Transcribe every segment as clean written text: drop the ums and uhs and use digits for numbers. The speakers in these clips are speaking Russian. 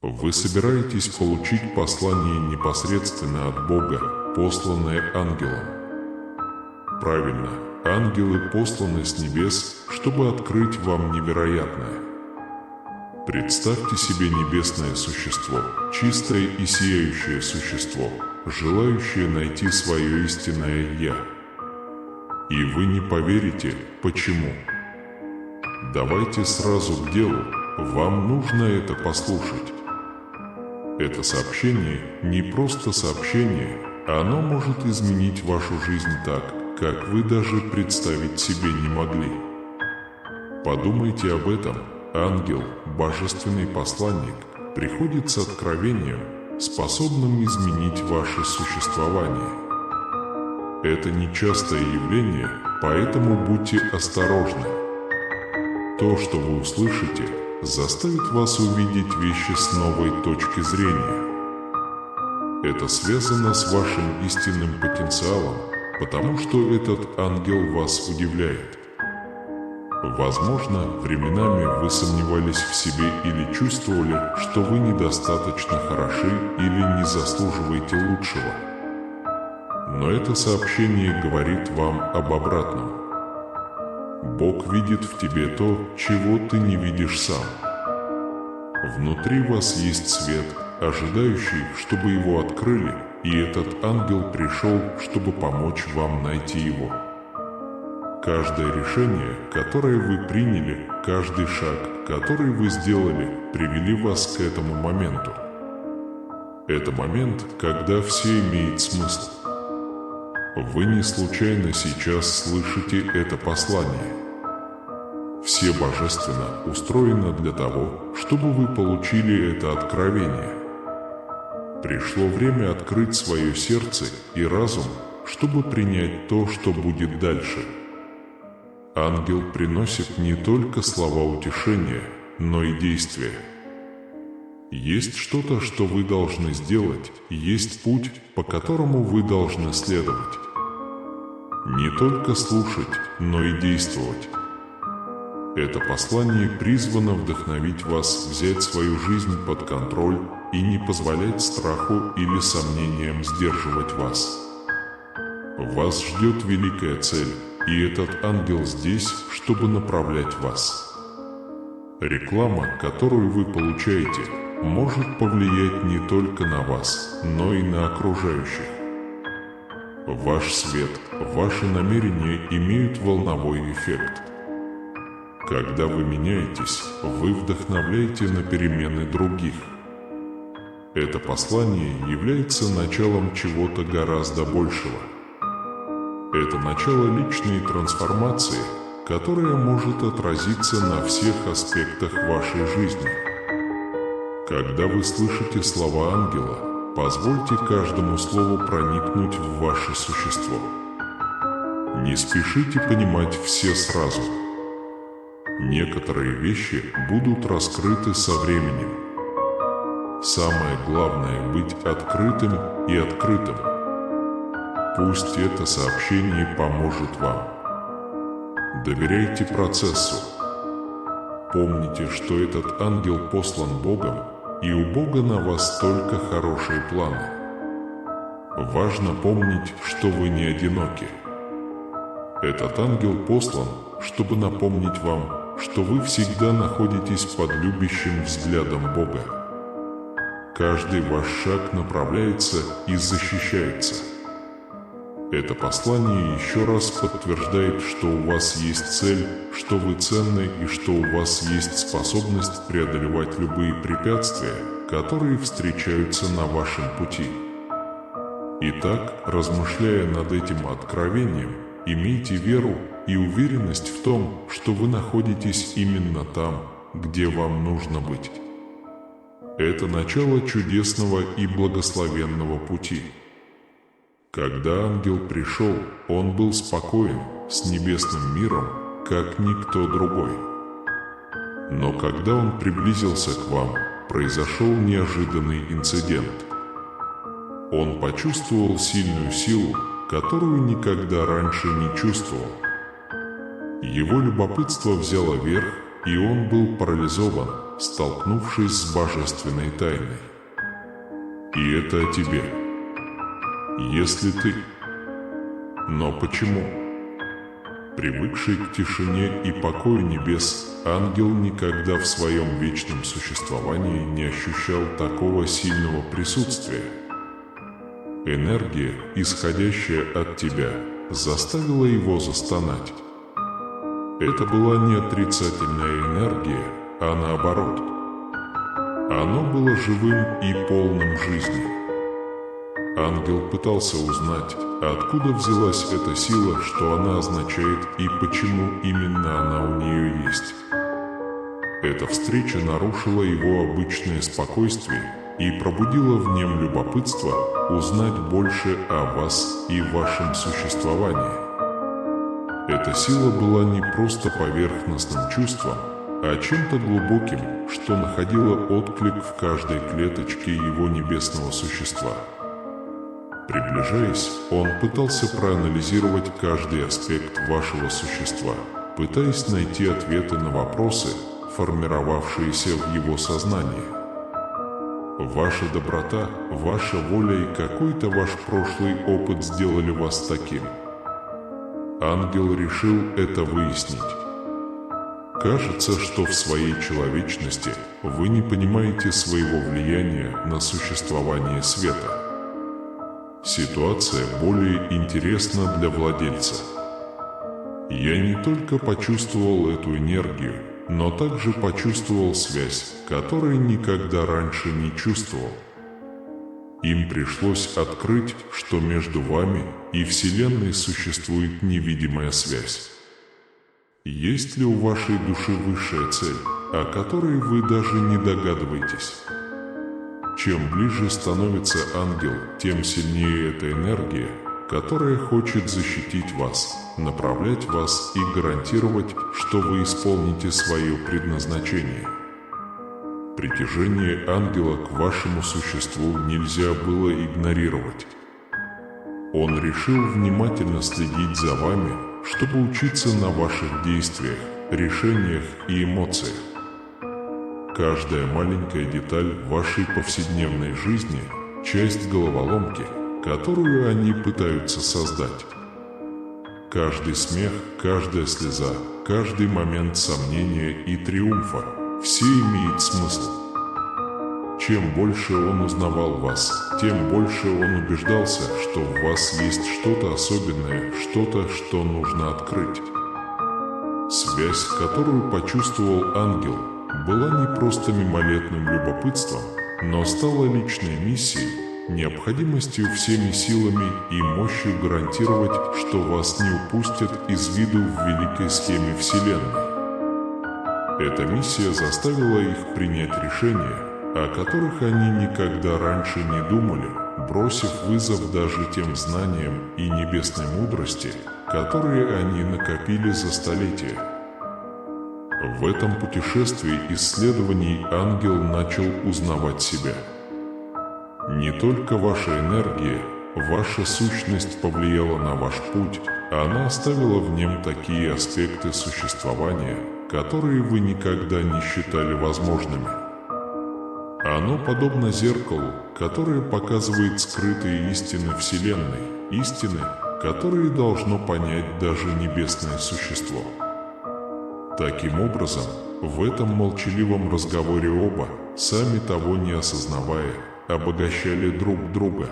Вы собираетесь получить послание непосредственно от Бога, посланное ангелом. Правильно, ангелы посланы с небес, чтобы открыть вам невероятное. Представьте себе небесное существо, чистое и сияющее существо, желающее найти свое истинное «Я». И вы не поверите, почему. Давайте сразу к делу, вам нужно это послушать. Это сообщение не просто сообщение, оно может изменить вашу жизнь так, как вы даже представить себе не могли. Подумайте об этом. Ангел, божественный посланник, приходит с откровением, способным изменить ваше существование. Это нечастое явление, поэтому будьте осторожны. То, что вы услышите, заставит вас увидеть вещи с новой точки зрения. Это связано с вашим истинным потенциалом, потому что этот ангел вас удивляет. Возможно, временами вы сомневались в себе или чувствовали, что вы недостаточно хороши или не заслуживаете лучшего. Но это сообщение говорит вам об обратном. Бог видит в тебе то, чего ты не видишь сам. Внутри вас есть свет, ожидающий, чтобы его открыли, и этот ангел пришел, чтобы помочь вам найти его. Каждое решение, которое вы приняли, каждый шаг, который вы сделали, привели вас к этому моменту. Это момент, когда все имеет смысл. Вы не случайно сейчас слышите это послание. Все божественно устроено для того, чтобы вы получили это откровение. Пришло время открыть свое сердце и разум, чтобы принять то, что будет дальше. Ангел приносит не только слова утешения, но и действия. Есть что-то, что вы должны сделать, есть путь, по которому вы должны следовать. Не только слушать, но и действовать. Это послание призвано вдохновить вас взять свою жизнь под контроль и не позволять страху или сомнениям сдерживать вас. Вас ждет великая цель. И этот ангел здесь, чтобы направлять вас. Реклама, которую вы получаете, может повлиять не только на вас, но и на окружающих. Ваш свет, ваши намерения имеют волновой эффект. Когда вы меняетесь, вы вдохновляете на перемены других. Это послание является началом чего-то гораздо большего. Это начало личной трансформации, которая может отразиться на всех аспектах вашей жизни. Когда вы слышите слова ангела, позвольте каждому слову проникнуть в ваше существо. Не спешите понимать все сразу. Некоторые вещи будут раскрыты со временем. Самое главное — быть открытым и открытым. Пусть это сообщение поможет вам. Доверяйте процессу. Помните, что этот ангел послан Богом, и у Бога на вас только хорошие планы. Важно помнить, что вы не одиноки. Этот ангел послан, чтобы напомнить вам, что вы всегда находитесь под любящим взглядом Бога. Каждый ваш шаг направляется и защищается. Это послание еще раз подтверждает, что у вас есть цель, что вы ценны и что у вас есть способность преодолевать любые препятствия, которые встречаются на вашем пути. Итак, размышляя над этим откровением, имейте веру и уверенность в том, что вы находитесь именно там, где вам нужно быть. Это начало чудесного и благословенного пути. Когда ангел пришел, он был спокоен, с небесным миром, как никто другой. Но когда он приблизился к вам, произошел неожиданный инцидент. Он почувствовал сильную силу, которую никогда раньше не чувствовал. Его любопытство взяло верх, и он был парализован, столкнувшись с божественной тайной. И это о тебе. Если ты. Но почему? Привыкший к тишине и покою небес, ангел никогда в своем вечном существовании не ощущал такого сильного присутствия. Энергия, исходящая от тебя, заставила его застонать. Это была не отрицательная энергия, а наоборот. Оно было живым и полным жизни. Ангел пытался узнать, откуда взялась эта сила, что она означает и почему именно она у нее есть. Эта встреча нарушила его обычное спокойствие и пробудила в нем любопытство узнать больше о вас и вашем существовании. Эта сила была не просто поверхностным чувством, а чем-то глубоким, что находило отклик в каждой клеточке его небесного существа. Приближаясь, он пытался проанализировать каждый аспект вашего существа, пытаясь найти ответы на вопросы, формировавшиеся в его сознании. Ваша доброта, ваша воля и какой-то ваш прошлый опыт сделали вас таким. Ангел решил это выяснить. Кажется, что в своей человечности вы не понимаете своего влияния на существование света. Ситуация более интересна для владельца. Я не только почувствовал эту энергию, но также почувствовал связь, которую никогда раньше не чувствовал. Им пришлось открыть, что между вами и Вселенной существует невидимая связь. Есть ли у вашей души высшая цель, о которой вы даже не догадываетесь? Чем ближе становится ангел, тем сильнее эта энергия, которая хочет защитить вас, направлять вас и гарантировать, что вы исполните свое предназначение. Притяжение ангела к вашему существу нельзя было игнорировать. Он решил внимательно следить за вами, чтобы учиться на ваших действиях, решениях и эмоциях. Каждая маленькая деталь вашей повседневной жизни – часть головоломки, которую они пытаются создать. Каждый смех, каждая слеза, каждый момент сомнения и триумфа – все имеет смысл. Чем больше он узнавал вас, тем больше он убеждался, что в вас есть что-то особенное, что-то, что нужно открыть. Связь, которую почувствовал ангел, была не просто мимолетным любопытством, но стала личной миссией, необходимостью всеми силами и мощью гарантировать, что вас не упустят из виду в великой схеме Вселенной. Эта миссия заставила их принять решения, о которых они никогда раньше не думали, бросив вызов даже тем знаниям и небесной мудрости, которые они накопили за столетия. В этом путешествии исследований ангел начал узнавать себя. Не только ваша энергия, ваша сущность повлияла на ваш путь, она оставила в нем такие аспекты существования, которые вы никогда не считали возможными. Оно подобно зеркалу, которое показывает скрытые истины Вселенной, истины, которые должно понять даже небесное существо. Таким образом, в этом молчаливом разговоре оба, сами того не осознавая, обогащали друг друга.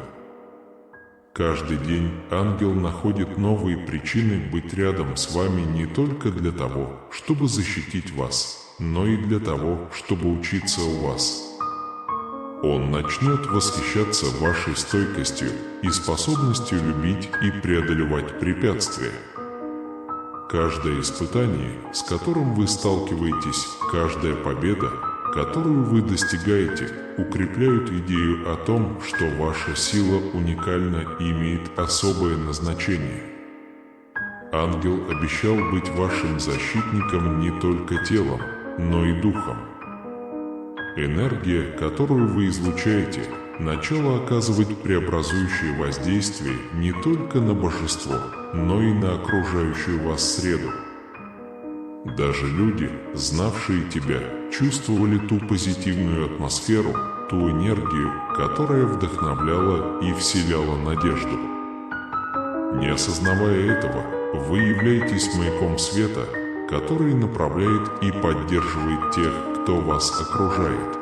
Каждый день ангел находит новые причины быть рядом с вами не только для того, чтобы защитить вас, но и для того, чтобы учиться у вас. Он начнет восхищаться вашей стойкостью и способностью любить и преодолевать препятствия. Каждое испытание, с которым вы сталкиваетесь, каждая победа, которую вы достигаете, укрепляют идею о том, что ваша сила уникальна и имеет особое назначение. Ангел обещал быть вашим защитником не только телом, но и духом. Энергия, которую вы излучаете, начала оказывать преобразующее воздействие не только на божество, но и на окружающую вас среду. Даже люди, знавшие тебя, чувствовали ту позитивную атмосферу, ту энергию, которая вдохновляла и вселяла надежду. Не осознавая этого, вы являетесь маяком света, который направляет и поддерживает тех, кто вас окружает.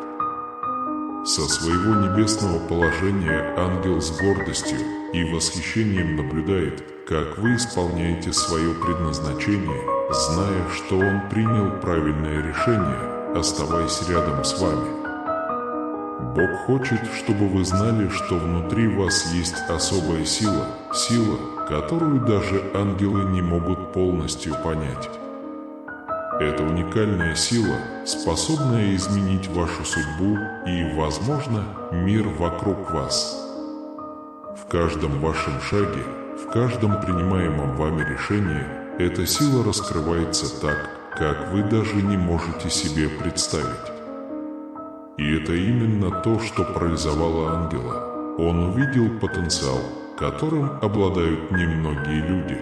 Со своего небесного положения ангел с гордостью и восхищением наблюдает, как вы исполняете свое предназначение, зная, что он принял правильное решение, оставаясь рядом с вами. Бог хочет, чтобы вы знали, что внутри вас есть особая сила, которую даже ангелы не могут полностью понять. Это уникальная сила, способная изменить вашу судьбу и, возможно, мир вокруг вас. В каждом вашем шаге, в каждом принимаемом вами решении, эта сила раскрывается так, как вы даже не можете себе представить. И это именно то, что парализовало ангела. Он увидел потенциал, которым обладают немногие люди.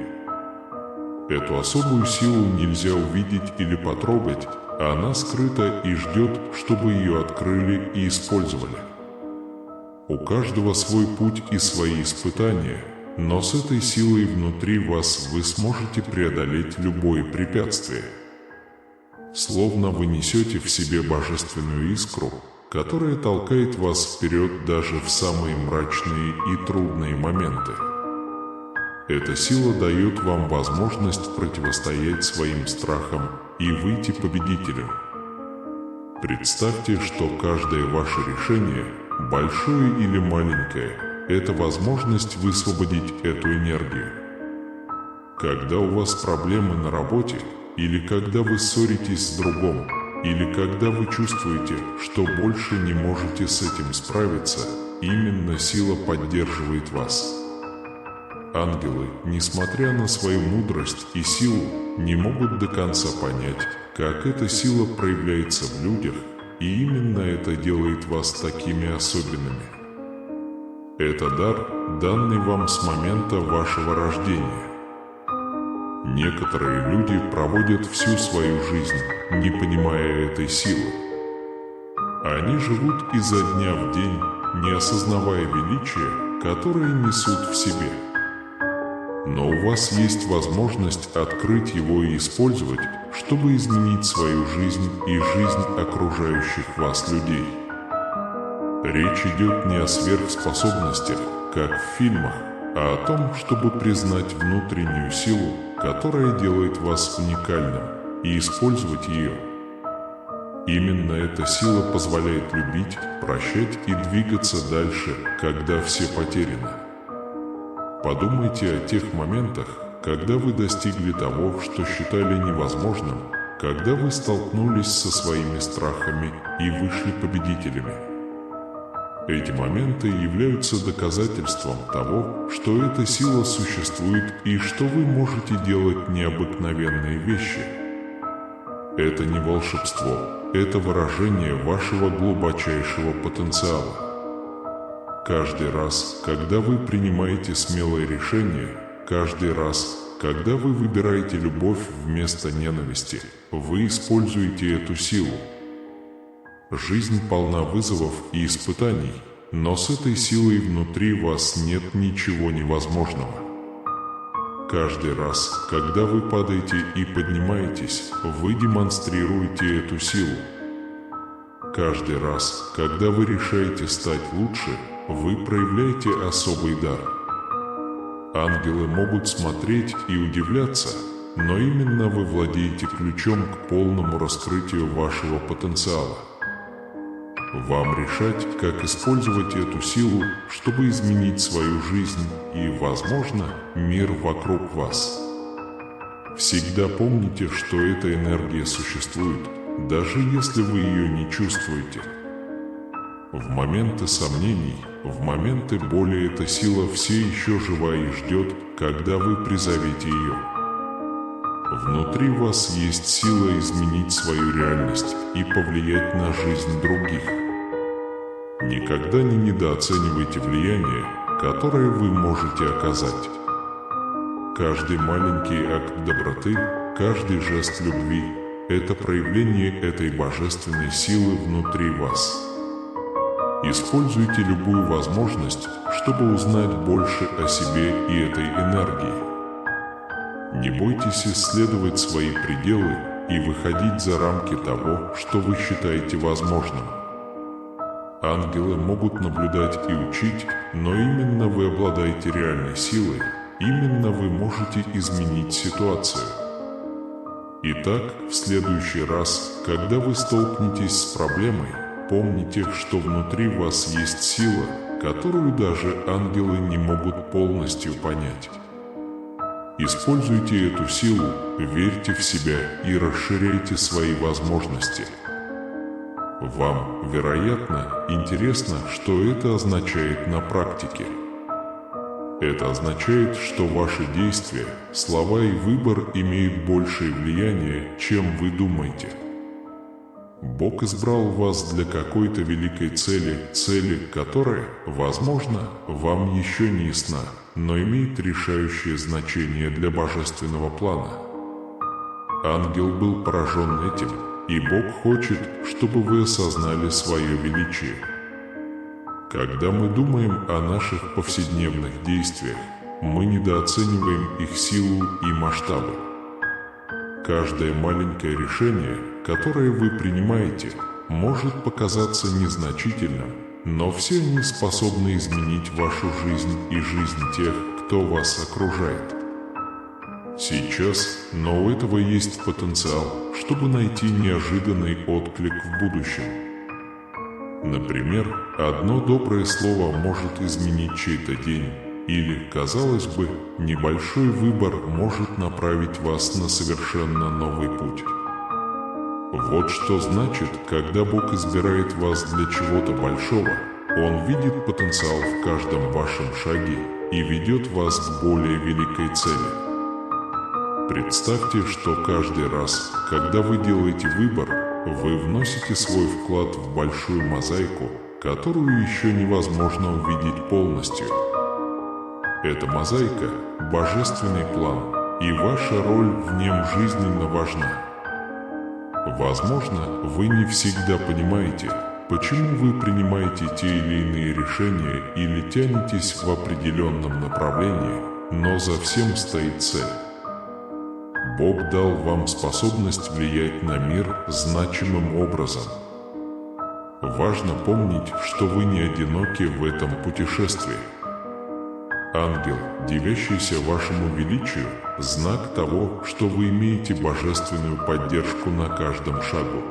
Эту особую силу нельзя увидеть или потрогать, а она скрыта и ждет, чтобы ее открыли и использовали. У каждого свой путь и свои испытания, но с этой силой внутри вас вы сможете преодолеть любое препятствие. Словно вы несете в себе божественную искру, которая толкает вас вперед даже в самые мрачные и трудные моменты. Эта сила дает вам возможность противостоять своим страхам и выйти победителем. Представьте, что каждое ваше решение, большое или маленькое, это возможность высвободить эту энергию. Когда у вас проблемы на работе, или когда вы ссоритесь с другом, или когда вы чувствуете, что больше не можете с этим справиться, именно сила поддерживает вас. Ангелы, несмотря на свою мудрость и силу, не могут до конца понять, как эта сила проявляется в людях, и именно это делает вас такими особенными. Это дар, данный вам с момента вашего рождения. Некоторые люди проводят всю свою жизнь, не понимая этой силы. Они живут изо дня в день, не осознавая величия, которое несут в себе. Но у вас есть возможность открыть его и использовать, чтобы изменить свою жизнь и жизнь окружающих вас людей. Речь идет не о сверхспособностях, как в фильмах, а о том, чтобы признать внутреннюю силу, которая делает вас уникальным, и использовать ее. Именно эта сила позволяет любить, прощать и двигаться дальше, когда все потеряно. Подумайте о тех моментах, когда вы достигли того, что считали невозможным, когда вы столкнулись со своими страхами и вышли победителями. Эти моменты являются доказательством того, что эта сила существует и что вы можете делать необыкновенные вещи. Это не волшебство, это выражение вашего глубочайшего потенциала. Каждый раз, когда вы принимаете смелое решение, каждый раз, когда вы выбираете любовь вместо ненависти, вы используете эту силу. Жизнь полна вызовов и испытаний, но с этой силой внутри вас нет ничего невозможного. Каждый раз, когда вы падаете и поднимаетесь, вы демонстрируете эту силу. Каждый раз, когда вы решаете стать лучше, вы проявляете особый дар. Ангелы могут смотреть и удивляться, но именно вы владеете ключом к полному раскрытию вашего потенциала. Вам решать, как использовать эту силу, чтобы изменить свою жизнь и, возможно, мир вокруг вас. Всегда помните, что эта энергия существует, даже если вы ее не чувствуете. В моменты сомнений, в моменты боли эта сила все еще жива и ждет, когда вы призовете ее. Внутри вас есть сила изменить свою реальность и повлиять на жизнь других. Никогда не недооценивайте влияние, которое вы можете оказать. Каждый маленький акт доброты, каждый жест любви – это проявление этой божественной силы внутри вас. Используйте любую возможность, чтобы узнать больше о себе и этой энергии. Не бойтесь исследовать свои пределы и выходить за рамки того, что вы считаете возможным. Ангелы могут наблюдать и учить, но именно вы обладаете реальной силой, именно вы можете изменить ситуацию. Итак, в следующий раз, когда вы столкнетесь с проблемой, помните, что внутри вас есть сила, которую даже ангелы не могут полностью понять. Используйте эту силу, верьте в себя и расширяйте свои возможности. Вам, вероятно, интересно, что это означает на практике. Это означает, что ваши действия, слова и выбор имеют большее влияние, чем вы думаете. Бог избрал вас для какой-то великой цели, которая, возможно, вам еще не ясна, но имеет решающее значение для божественного плана. Ангел был поражен этим, и Бог хочет, чтобы вы осознали свое величие. Когда мы думаем о наших повседневных действиях, мы недооцениваем их силу и масштабы. Каждое маленькое решение, которое вы принимаете, может показаться незначительным, но все они способны изменить вашу жизнь и жизнь тех, кто вас окружает. Сейчас, но у этого есть потенциал, чтобы найти неожиданный отклик в будущем. Например, одно доброе слово может изменить чей-то день, или, казалось бы, небольшой выбор может направить вас на совершенно новый путь. Вот что значит, когда Бог избирает вас для чего-то большого, Он видит потенциал в каждом вашем шаге и ведет вас к более великой цели. Представьте, что каждый раз, когда вы делаете выбор, вы вносите свой вклад в большую мозаику, которую еще невозможно увидеть полностью. Эта мозаика – божественный план, и ваша роль в нем жизненно важна. Возможно, вы не всегда понимаете, почему вы принимаете те или иные решения или тянетесь в определенном направлении, но за всем стоит цель. Бог дал вам способность влиять на мир значимым образом. Важно помнить, что вы не одиноки в этом путешествии. Ангел, дивящийся вашему величию, знак того, что вы имеете божественную поддержку на каждом шагу.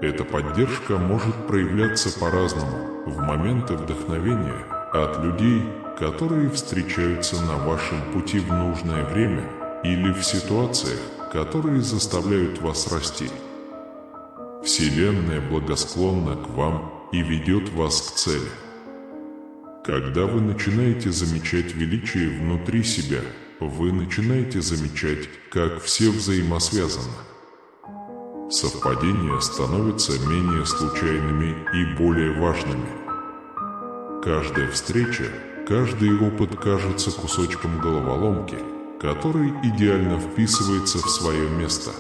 Эта поддержка может проявляться по-разному, в моменты вдохновения, от людей, которые встречаются на вашем пути в нужное время, или в ситуациях, которые заставляют вас расти. Вселенная благосклонна к вам и ведет вас к цели. Когда вы начинаете замечать величие внутри себя, вы начинаете замечать, как все взаимосвязано. Совпадения становятся менее случайными и более важными. Каждая встреча, каждый опыт кажется кусочком головоломки, который идеально вписывается в свое место.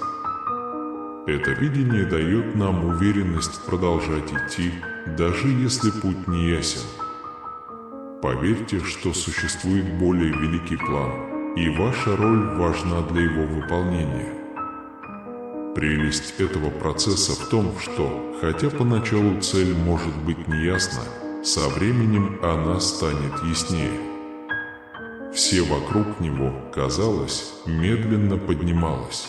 Это видение дает нам уверенность продолжать идти, даже если путь не ясен. Поверьте, что существует более великий план, и ваша роль важна для его выполнения. Прелесть этого процесса в том, что, хотя поначалу цель может быть неясна, со временем она станет яснее. Все вокруг него, казалось, медленно поднималось.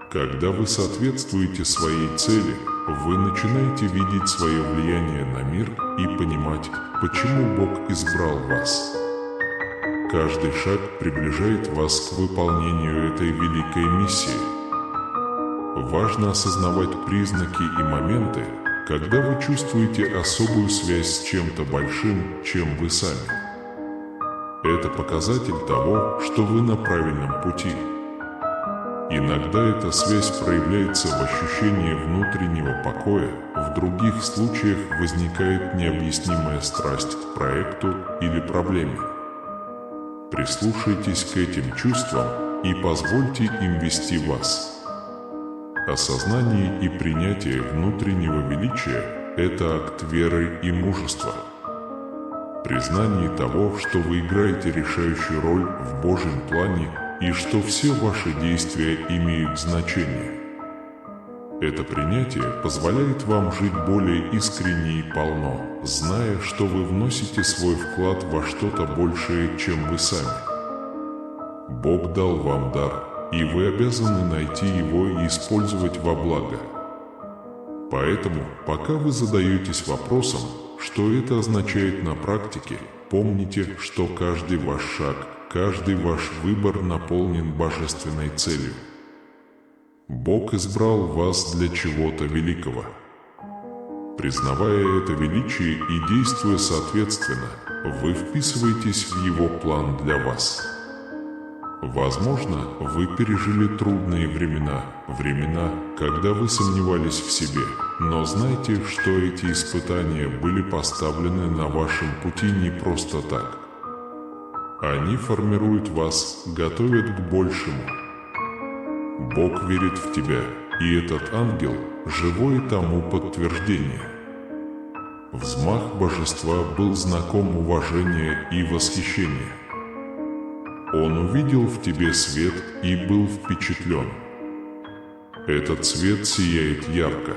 Когда вы соответствуете своей цели, вы начинаете видеть свое влияние на мир и понимать, почему Бог избрал вас. Каждый шаг приближает вас к выполнению этой великой миссии. Важно осознавать признаки и моменты, когда вы чувствуете особую связь с чем-то большим, чем вы сами. Это показатель того, что вы на правильном пути. Иногда эта связь проявляется в ощущении внутреннего покоя, в других случаях возникает необъяснимая страсть к проекту или проблеме. Прислушайтесь к этим чувствам и позвольте им вести вас. Осознание и принятие внутреннего величия – это акт веры и мужества. Признание того, что вы играете решающую роль в Божьем плане и что все ваши действия имеют значение. Это принятие позволяет вам жить более искренне и полно, зная, что вы вносите свой вклад во что-то большее, чем вы сами. Бог дал вам дар, и вы обязаны найти его и использовать во благо. Поэтому, пока вы задаетесь вопросом, что это означает на практике, помните, что каждый ваш шаг, каждый ваш выбор наполнен божественной целью. Бог избрал вас для чего-то великого. Признавая это величие и действуя соответственно, вы вписываетесь в Его план для вас. Возможно, вы пережили трудные времена, когда вы сомневались в себе, но знайте, что эти испытания были поставлены на вашем пути не просто так. Они формируют вас, готовят к большему. Бог верит в тебя, и этот ангел – живое тому подтверждение. Взмах божества был знаком уважения и восхищения. Он увидел в тебе свет и был впечатлен. Этот свет сияет ярко.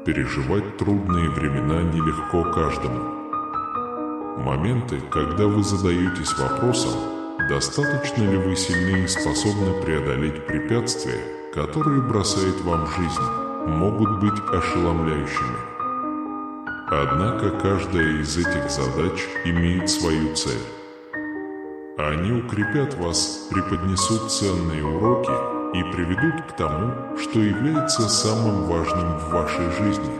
Переживать трудные времена нелегко каждому. Моменты, когда вы задаетесь вопросом, достаточно ли вы сильны и способны преодолеть препятствия, которые бросает вам жизнь, могут быть ошеломляющими. Однако каждая из этих задач имеет свою цель. Они укрепят вас, преподнесут ценные уроки и приведут к тому, что является самым важным в вашей жизни.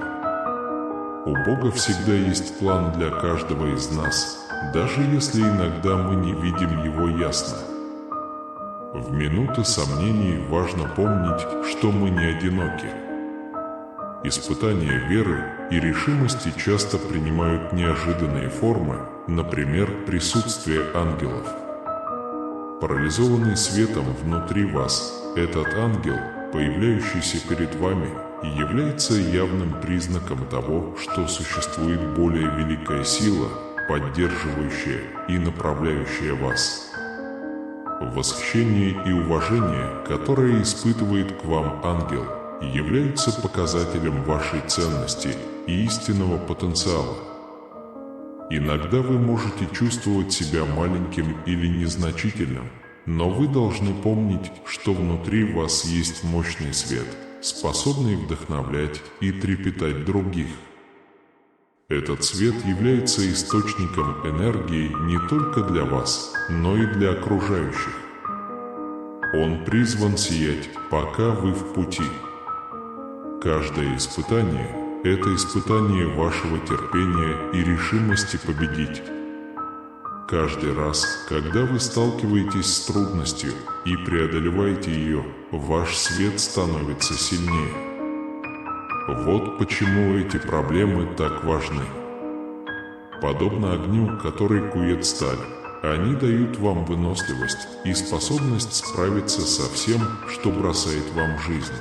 У Бога всегда есть план для каждого из нас, даже если иногда мы не видим его ясно. В минуты сомнений важно помнить, что мы не одиноки. Испытания веры и решимости часто принимают неожиданные формы, например, присутствие ангелов. Парализованный светом внутри вас, этот ангел, появляющийся перед вами, является явным признаком того, что существует более великая сила, поддерживающая и направляющая вас. Восхищение и уважение, которое испытывает к вам ангел, являются показателем вашей ценности и истинного потенциала. Иногда вы можете чувствовать себя маленьким или незначительным, но вы должны помнить, что внутри вас есть мощный свет, способный вдохновлять и трепетать других. Этот свет является источником энергии не только для вас, но и для окружающих. Он призван сиять, пока вы в пути. Каждое испытание – это испытание вашего терпения и решимости победить. Каждый раз, когда вы сталкиваетесь с трудностью и преодолеваете ее, ваш свет становится сильнее. Вот почему эти проблемы так важны. Подобно огню, который кует сталь, они дают вам выносливость и способность справиться со всем, что бросает вам жизнь.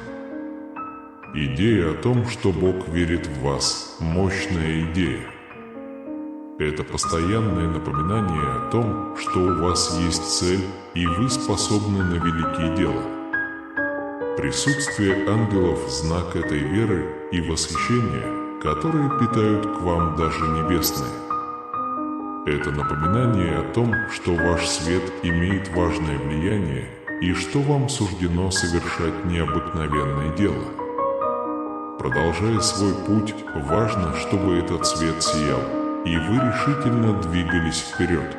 Идея о том, что Бог верит в вас – мощная идея. Это постоянное напоминание о том, что у вас есть цель, и вы способны на великие дела. Присутствие ангелов – знак этой веры и восхищения, которые питают к вам даже небесные. Это напоминание о том, что ваш свет имеет важное влияние и что вам суждено совершать необыкновенное дело. Продолжая свой путь, важно, чтобы этот свет сиял, и вы решительно двигались вперед.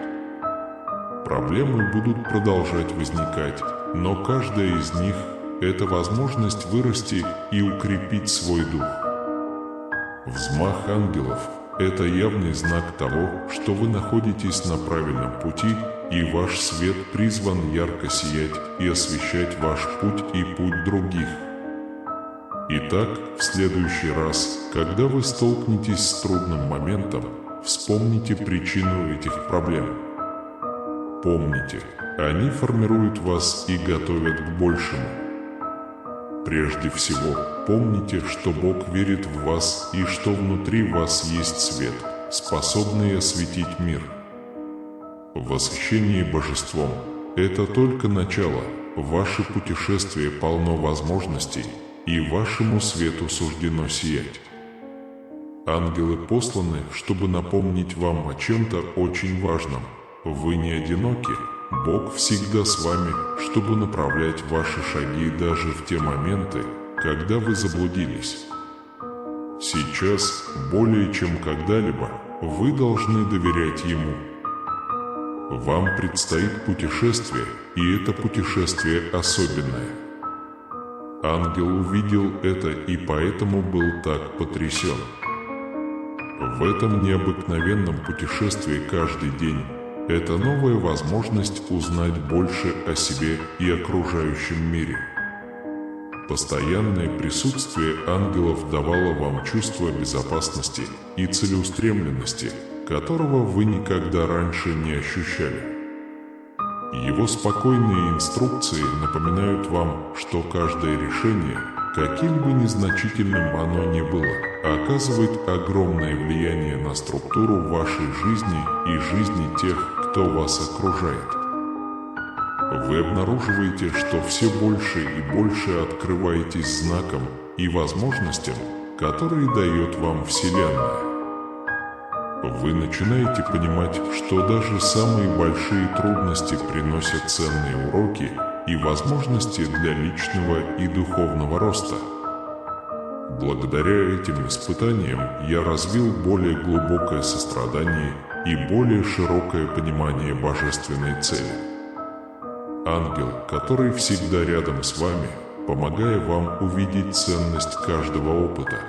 Проблемы будут продолжать возникать, но каждая из них – это возможность вырасти и укрепить свой дух. Взмах ангелов – это явный знак того, что вы находитесь на правильном пути, и ваш свет призван ярко сиять и освещать ваш путь и путь других. Итак, в следующий раз, когда вы столкнетесь с трудным моментом, вспомните причину этих проблем. Помните, они формируют вас и готовят к большему. Прежде всего, помните, что Бог верит в вас и что внутри вас есть свет, способный осветить мир. Восхищение божеством – это только начало. Ваше путешествие полно возможностей, и вашему свету суждено сиять. Ангелы посланы, чтобы напомнить вам о чем-то очень важном. Вы не одиноки, Бог всегда с вами, чтобы направлять ваши шаги даже в те моменты, когда вы заблудились. Сейчас, более чем когда-либо, вы должны доверять Ему. Вам предстоит путешествие, и это путешествие особенное. Ангел увидел это и поэтому был так потрясен. В этом необыкновенном путешествии каждый день – это новая возможность узнать больше о себе и окружающем мире. Постоянное присутствие ангелов давало вам чувство безопасности и целеустремленности, которого вы никогда раньше не ощущали. Его спокойные инструкции напоминают вам, что каждое решение, каким бы незначительным оно ни было, оказывает огромное влияние на структуру вашей жизни и жизни тех, кто вас окружает. Вы обнаруживаете, что все больше и больше открываетесь знакам и возможностям, которые дает вам Вселенная. Вы начинаете понимать, что даже самые большие трудности приносят ценные уроки и возможности для личного и духовного роста. Благодаря этим испытаниям я развил более глубокое сострадание и более широкое понимание божественной цели. Ангел, который всегда рядом с вами, помогая вам увидеть ценность каждого опыта.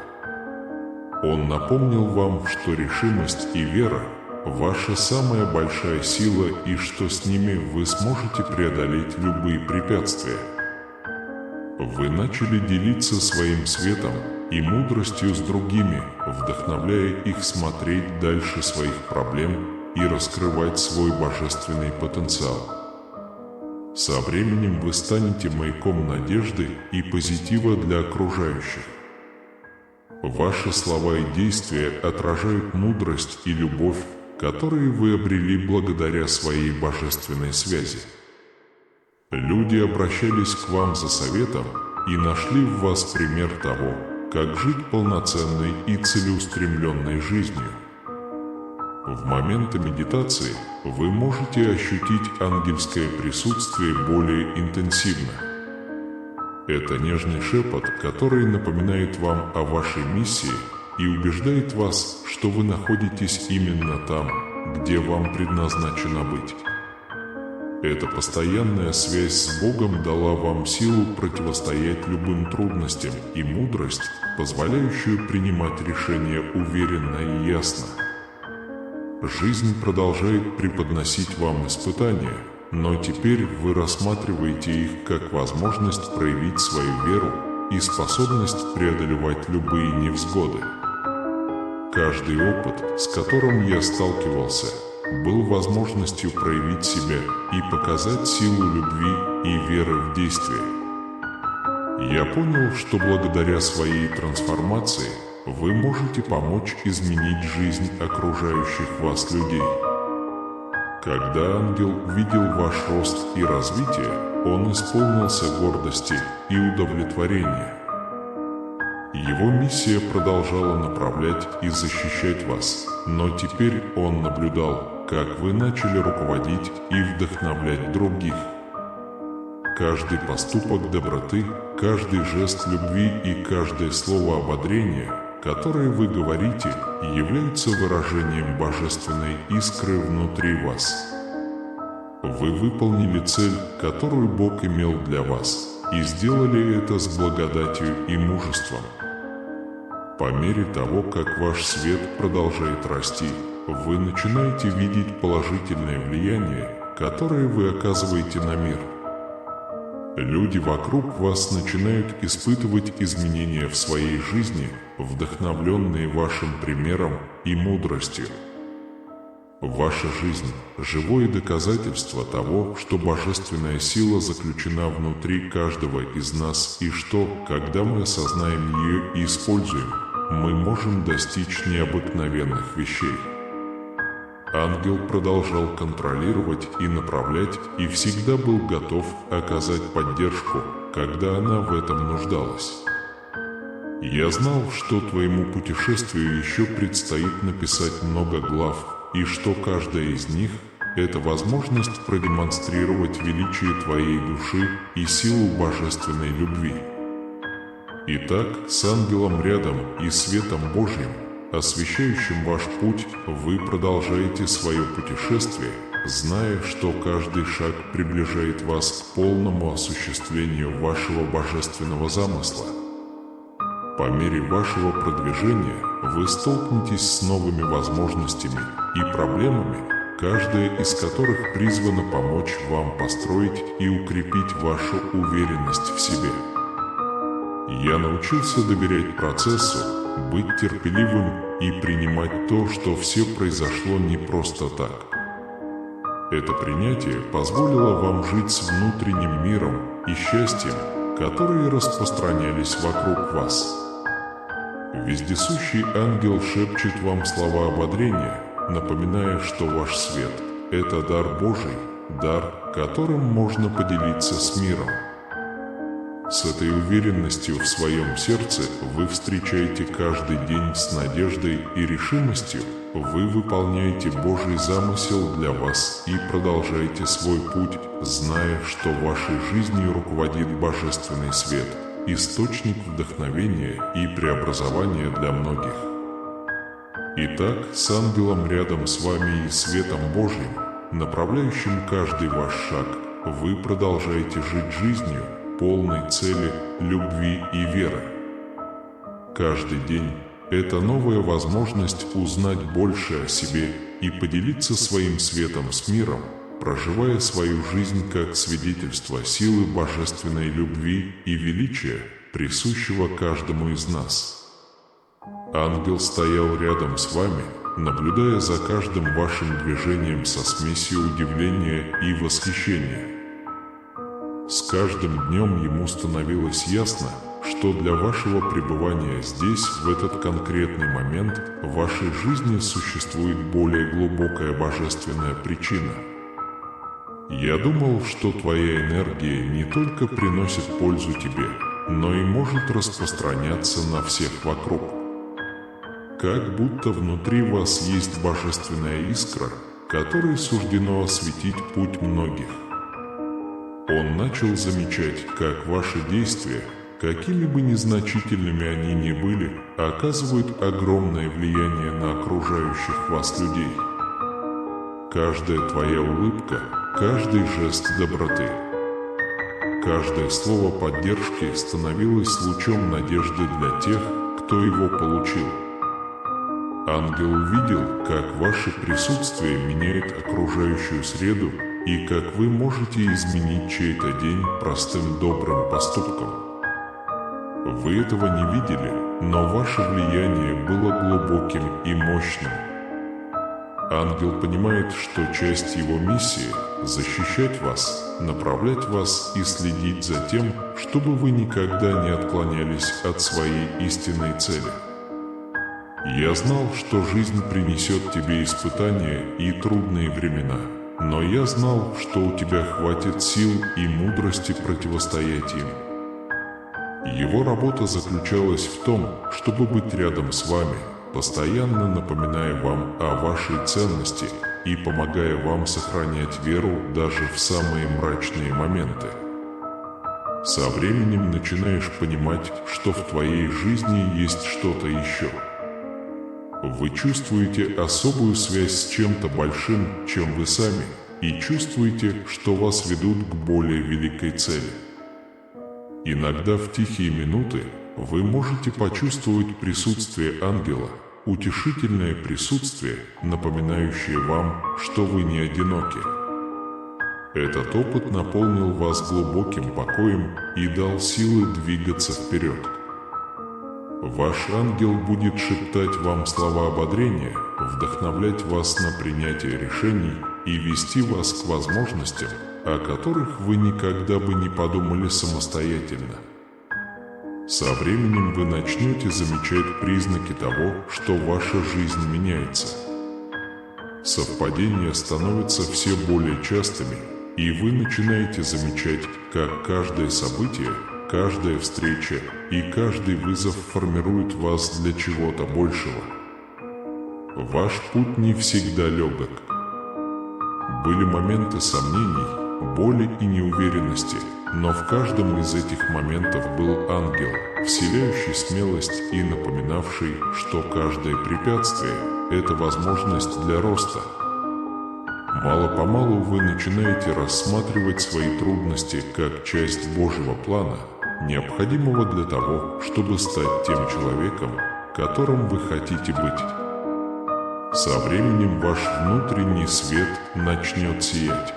Он напомнил вам, что решимость и вера – ваша самая большая сила и что с ними вы сможете преодолеть любые препятствия. Вы начали делиться своим светом и мудростью с другими, вдохновляя их смотреть дальше своих проблем и раскрывать свой божественный потенциал. Со временем вы станете маяком надежды и позитива для окружающих. Ваши слова и действия отражают мудрость и любовь, которые вы обрели благодаря своей божественной связи. Люди обращались к вам за советом и нашли в вас пример того, как жить полноценной и целеустремленной жизнью. В моменты медитации вы можете ощутить ангельское присутствие более интенсивно. Это нежный шепот, который напоминает вам о вашей миссии и убеждает вас, что вы находитесь именно там, где вам предназначено быть. Эта постоянная связь с Богом дала вам силу противостоять любым трудностям и мудрость, позволяющую принимать решения уверенно и ясно. Жизнь продолжает преподносить вам испытания, но теперь вы рассматриваете их как возможность проявить свою веру и способность преодолевать любые невзгоды. Каждый опыт, с которым я сталкивался, был возможностью проявить себя и показать силу любви и веры в действие. Я понял, что благодаря своей трансформации вы можете помочь изменить жизнь окружающих вас людей. Когда ангел увидел ваш рост и развитие, он исполнился гордости и удовлетворения. Его миссия продолжала направлять и защищать вас, но теперь он наблюдал, как вы начали руководить и вдохновлять других. Каждый поступок доброты, каждый жест любви и каждое слово ободрения, которое вы говорите, являются выражением божественной искры внутри вас. Вы выполнили цель, которую Бог имел для вас, и сделали это с благодатью и мужеством. По мере того, как ваш свет продолжает расти, вы начинаете видеть положительное влияние, которое вы оказываете на мир. Люди вокруг вас начинают испытывать изменения в своей жизни, вдохновленные вашим примером и мудростью. Ваша жизнь – живое доказательство того, что божественная сила заключена внутри каждого из нас и что, когда мы осознаем ее и используем, мы можем достичь необыкновенных вещей. Ангел продолжал контролировать и направлять и всегда был готов оказать поддержку, когда она в этом нуждалась. Я знал, что твоему путешествию еще предстоит написать много глав, и что каждая из них – это возможность продемонстрировать величие твоей души и силу божественной любви. Итак, с ангелом рядом и светом Божьим, освещающим ваш путь, вы продолжаете свое путешествие, зная, что каждый шаг приближает вас к полному осуществлению вашего божественного замысла. По мере вашего продвижения вы столкнетесь с новыми возможностями и проблемами, каждая из которых призвана помочь вам построить и укрепить вашу уверенность в себе. Я научился доверять процессу, быть терпеливым и принимать то, что все произошло не просто так. Это принятие позволило вам жить с внутренним миром и счастьем, которые распространялись вокруг вас. Вездесущий ангел шепчет вам слова ободрения, напоминая, что ваш свет – это дар Божий, дар, которым можно поделиться с миром. С этой уверенностью в своем сердце вы встречаете каждый день с надеждой и решимостью, вы выполняете Божий замысел для вас и продолжаете свой путь, зная, что вашей жизнью руководит Божественный свет, источник вдохновения и преобразования для многих. Итак, с ангелом рядом с вами и светом Божьим, направляющим каждый ваш шаг, вы продолжаете жить жизнью, полной цели, любви и веры. Каждый день – это новая возможность узнать больше о себе и поделиться своим светом с миром, проживая свою жизнь как свидетельство силы божественной любви и величия, присущего каждому из нас. Ангел стоял рядом с вами, наблюдая за каждым вашим движением со смесью удивления и восхищения. С каждым днем ему становилось ясно, что для вашего пребывания здесь, в этот конкретный момент, в вашей жизни существует более глубокая божественная причина. Я думал, что твоя энергия не только приносит пользу тебе, но и может распространяться на всех вокруг. Как будто внутри вас есть божественная искра, которой суждено осветить путь многих. Он начал замечать, как ваши действия, какими бы незначительными они ни были, оказывают огромное влияние на окружающих вас людей. Каждая твоя улыбка, каждый жест доброты, каждое слово поддержки становилось лучом надежды для тех, кто его получил. Ангел увидел, как ваше присутствие меняет окружающую среду и как вы можете изменить чей-то день простым добрым поступком. Вы этого не видели, но ваше влияние было глубоким и мощным. Ангел понимает, что часть его миссии – защищать вас, направлять вас и следить за тем, чтобы вы никогда не отклонялись от своей истинной цели. Я знал, что жизнь принесет тебе испытания и трудные времена, но я знал, что у тебя хватит сил и мудрости противостоять им. Его работа заключалась в том, чтобы быть рядом с вами, постоянно напоминая вам о вашей ценности и помогая вам сохранять веру даже в самые мрачные моменты. Со временем начинаешь понимать, что в твоей жизни есть что-то еще. Вы чувствуете особую связь с чем-то большим, чем вы сами, и чувствуете, что вас ведут к более великой цели. Иногда в тихие минуты вы можете почувствовать присутствие ангела, утешительное присутствие, напоминающее вам, что вы не одиноки. Этот опыт наполнил вас глубоким покоем и дал силы двигаться вперед. Ваш ангел будет шептать вам слова ободрения, вдохновлять вас на принятие решений и вести вас к возможностям, о которых вы никогда бы не подумали самостоятельно. Со временем вы начнете замечать признаки того, что ваша жизнь меняется. Совпадения становятся все более частыми, и вы начинаете замечать, как каждое событие, каждая встреча и каждый вызов формирует вас для чего-то большего. Ваш путь не всегда легок. Были моменты сомнений, боли и неуверенности, но в каждом из этих моментов был ангел, вселяющий смелость и напоминавший, что каждое препятствие – это возможность для роста. Мало-помалу вы начинаете рассматривать свои трудности как часть Божьего плана, необходимого для того, чтобы стать тем человеком, которым вы хотите быть. Со временем ваш внутренний свет начнет сиять.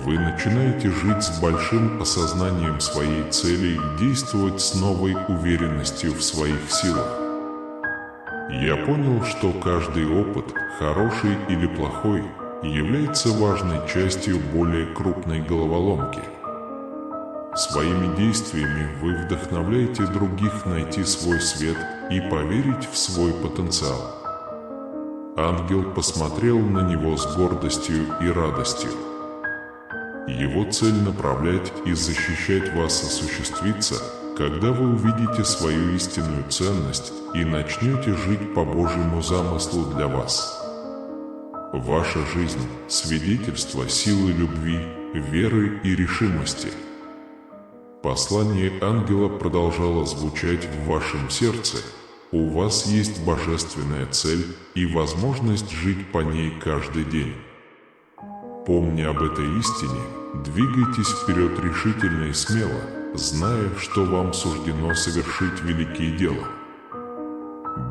Вы начинаете жить с большим осознанием своей цели и действовать с новой уверенностью в своих силах. Я понял, что каждый опыт, хороший или плохой, является важной частью более крупной головоломки. Своими действиями вы вдохновляете других найти свой свет и поверить в свой потенциал. Ангел посмотрел на него с гордостью и радостью. Его цель направлять и защищать вас осуществится, когда вы увидите свою истинную ценность и начнете жить по Божьему замыслу для вас. Ваша жизнь – свидетельство силы любви, веры и решимости. Послание ангела продолжало звучать в вашем сердце. У вас есть божественная цель и возможность жить по ней каждый день. Помня об этой истине, двигайтесь вперед решительно и смело, зная, что вам суждено совершить великие дела.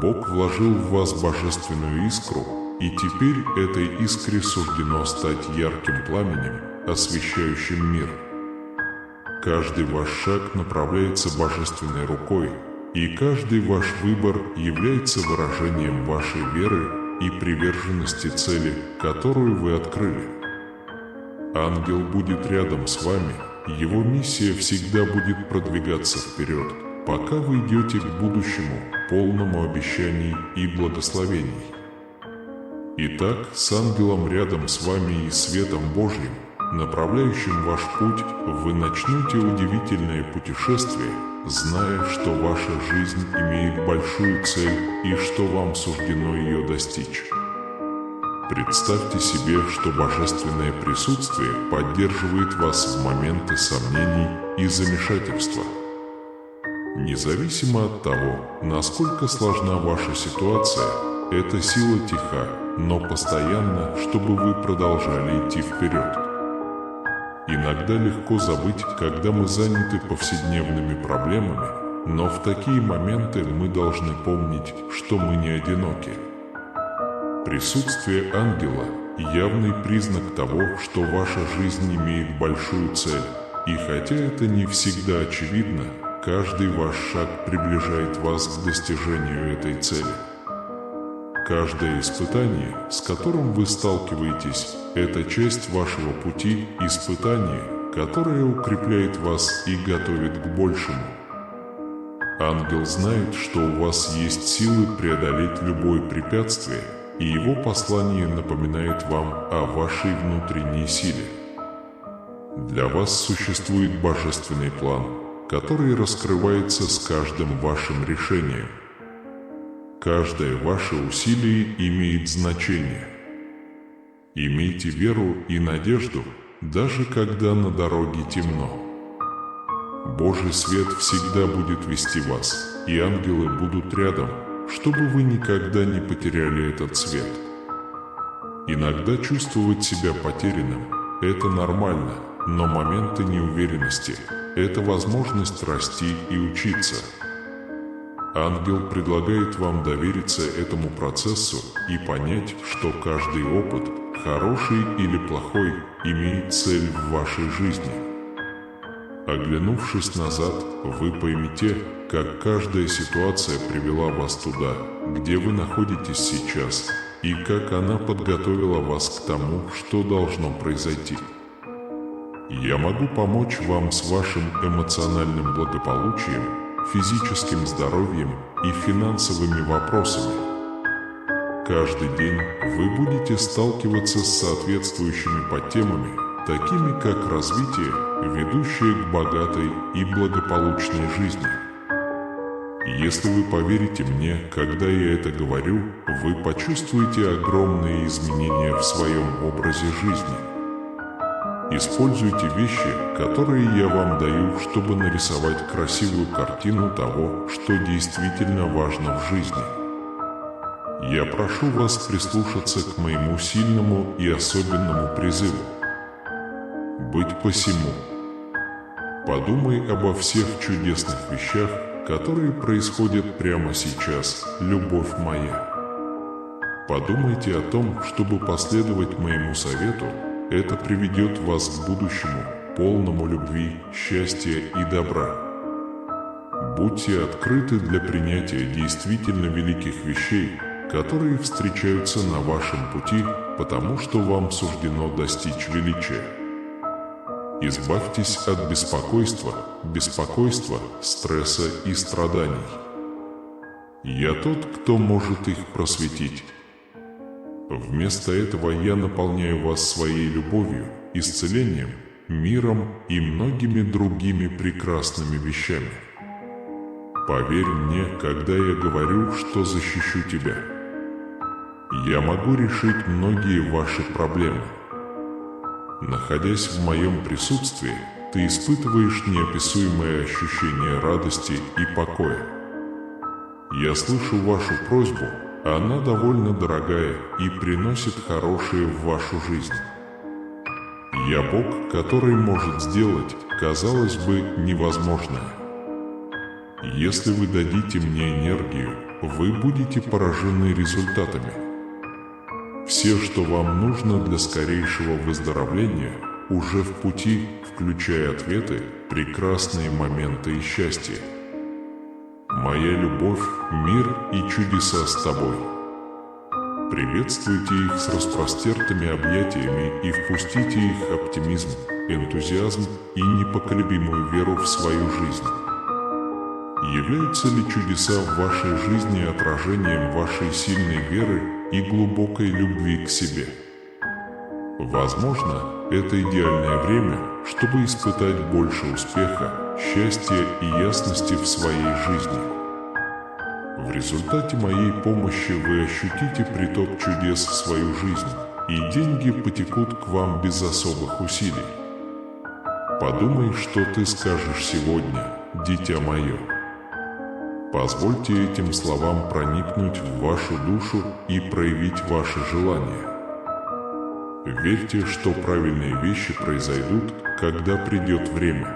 Бог вложил в вас божественную искру, и теперь этой искре суждено стать ярким пламенем, освещающим мир. Каждый ваш шаг направляется божественной рукой, и каждый ваш выбор является выражением вашей веры и приверженности цели, которую вы открыли. Ангел будет рядом с вами, его миссия всегда будет продвигаться вперед, пока вы идете к будущему, полному обещаний и благословений. Итак, с ангелом рядом с вами и светом Божьим, направляющим ваш путь, вы начнете удивительное путешествие, зная, что ваша жизнь имеет большую цель и что вам суждено ее достичь. Представьте себе, что божественное присутствие поддерживает вас в моменты сомнений и замешательства. Независимо от того, насколько сложна ваша ситуация, эта сила тиха, но постоянна, чтобы вы продолжали идти вперед. Иногда легко забыть, когда мы заняты повседневными проблемами, но в такие моменты мы должны помнить, что мы не одиноки. Присутствие ангела – явный признак того, что ваша жизнь имеет большую цель, и хотя это не всегда очевидно, каждый ваш шаг приближает вас к достижению этой цели. Каждое испытание, с которым вы сталкиваетесь, это часть вашего пути, испытание, которое укрепляет вас и готовит к большему. Ангел знает, что у вас есть силы преодолеть любое препятствие, и его послание напоминает вам о вашей внутренней силе. Для вас существует божественный план, который раскрывается с каждым вашим решением. Каждое ваше усилие имеет значение. Имейте веру и надежду, даже когда на дороге темно. Божий свет всегда будет вести вас, и ангелы будут рядом, чтобы вы никогда не потеряли этот свет. Иногда чувствовать себя потерянным – это нормально, но моменты неуверенности – это возможность расти и учиться. Ангел предлагает вам довериться этому процессу и понять, что каждый опыт, хороший или плохой, имеет цель в вашей жизни. Оглянувшись назад, вы поймете, как каждая ситуация привела вас туда, где вы находитесь сейчас, и как она подготовила вас к тому, что должно произойти. Я могу помочь вам с вашим эмоциональным благополучием, физическим здоровьем и финансовыми вопросами. Каждый день вы будете сталкиваться с соответствующими подтемами, такими как развитие, ведущее к богатой и благополучной жизни. Если вы поверите мне, когда я это говорю, вы почувствуете огромные изменения в своем образе жизни. Используйте вещи, которые я вам даю, чтобы нарисовать красивую картину того, что действительно важно в жизни. Я прошу вас прислушаться к моему сильному и особенному призыву. Быть посему. Подумай обо всех чудесных вещах, которые происходят прямо сейчас, любовь моя. Подумайте о том, чтобы последовать моему совету. Это приведет вас к будущему, полному любви, счастья и добра. Будьте открыты для принятия действительно великих вещей, которые встречаются на вашем пути, потому что вам суждено достичь величия. Избавьтесь от беспокойства, стресса и страданий. Я тот, кто может их просветить. Вместо этого я наполняю вас своей любовью, исцелением, миром и многими другими прекрасными вещами. Поверь мне, когда я говорю, что защищу тебя. Я могу решить многие ваши проблемы. Находясь в моем присутствии, ты испытываешь неописуемое ощущение радости и покоя. Я слышу вашу просьбу, она довольно дорогая и приносит хорошее в вашу жизнь. Я Бог, который может сделать, казалось бы, невозможное. Если вы дадите мне энергию, вы будете поражены результатами. Все, что вам нужно для скорейшего выздоровления, уже в пути, включая ответы, прекрасные моменты и счастье. Моя любовь, мир и чудеса с тобой. Приветствуйте их с распростертыми объятиями и впустите их оптимизм, энтузиазм и непоколебимую веру в свою жизнь. Являются ли чудеса в вашей жизни отражением вашей сильной веры и глубокой любви к себе? Возможно, это идеальное время, чтобы испытать больше успеха, счастья и ясности в своей жизни. В результате моей помощи вы ощутите приток чудес в свою жизнь, и деньги потекут к вам без особых усилий. Подумай, что ты скажешь сегодня, дитя мое. Позвольте этим словам проникнуть в вашу душу и проявить ваши желания. Верьте, что правильные вещи произойдут, когда придет время.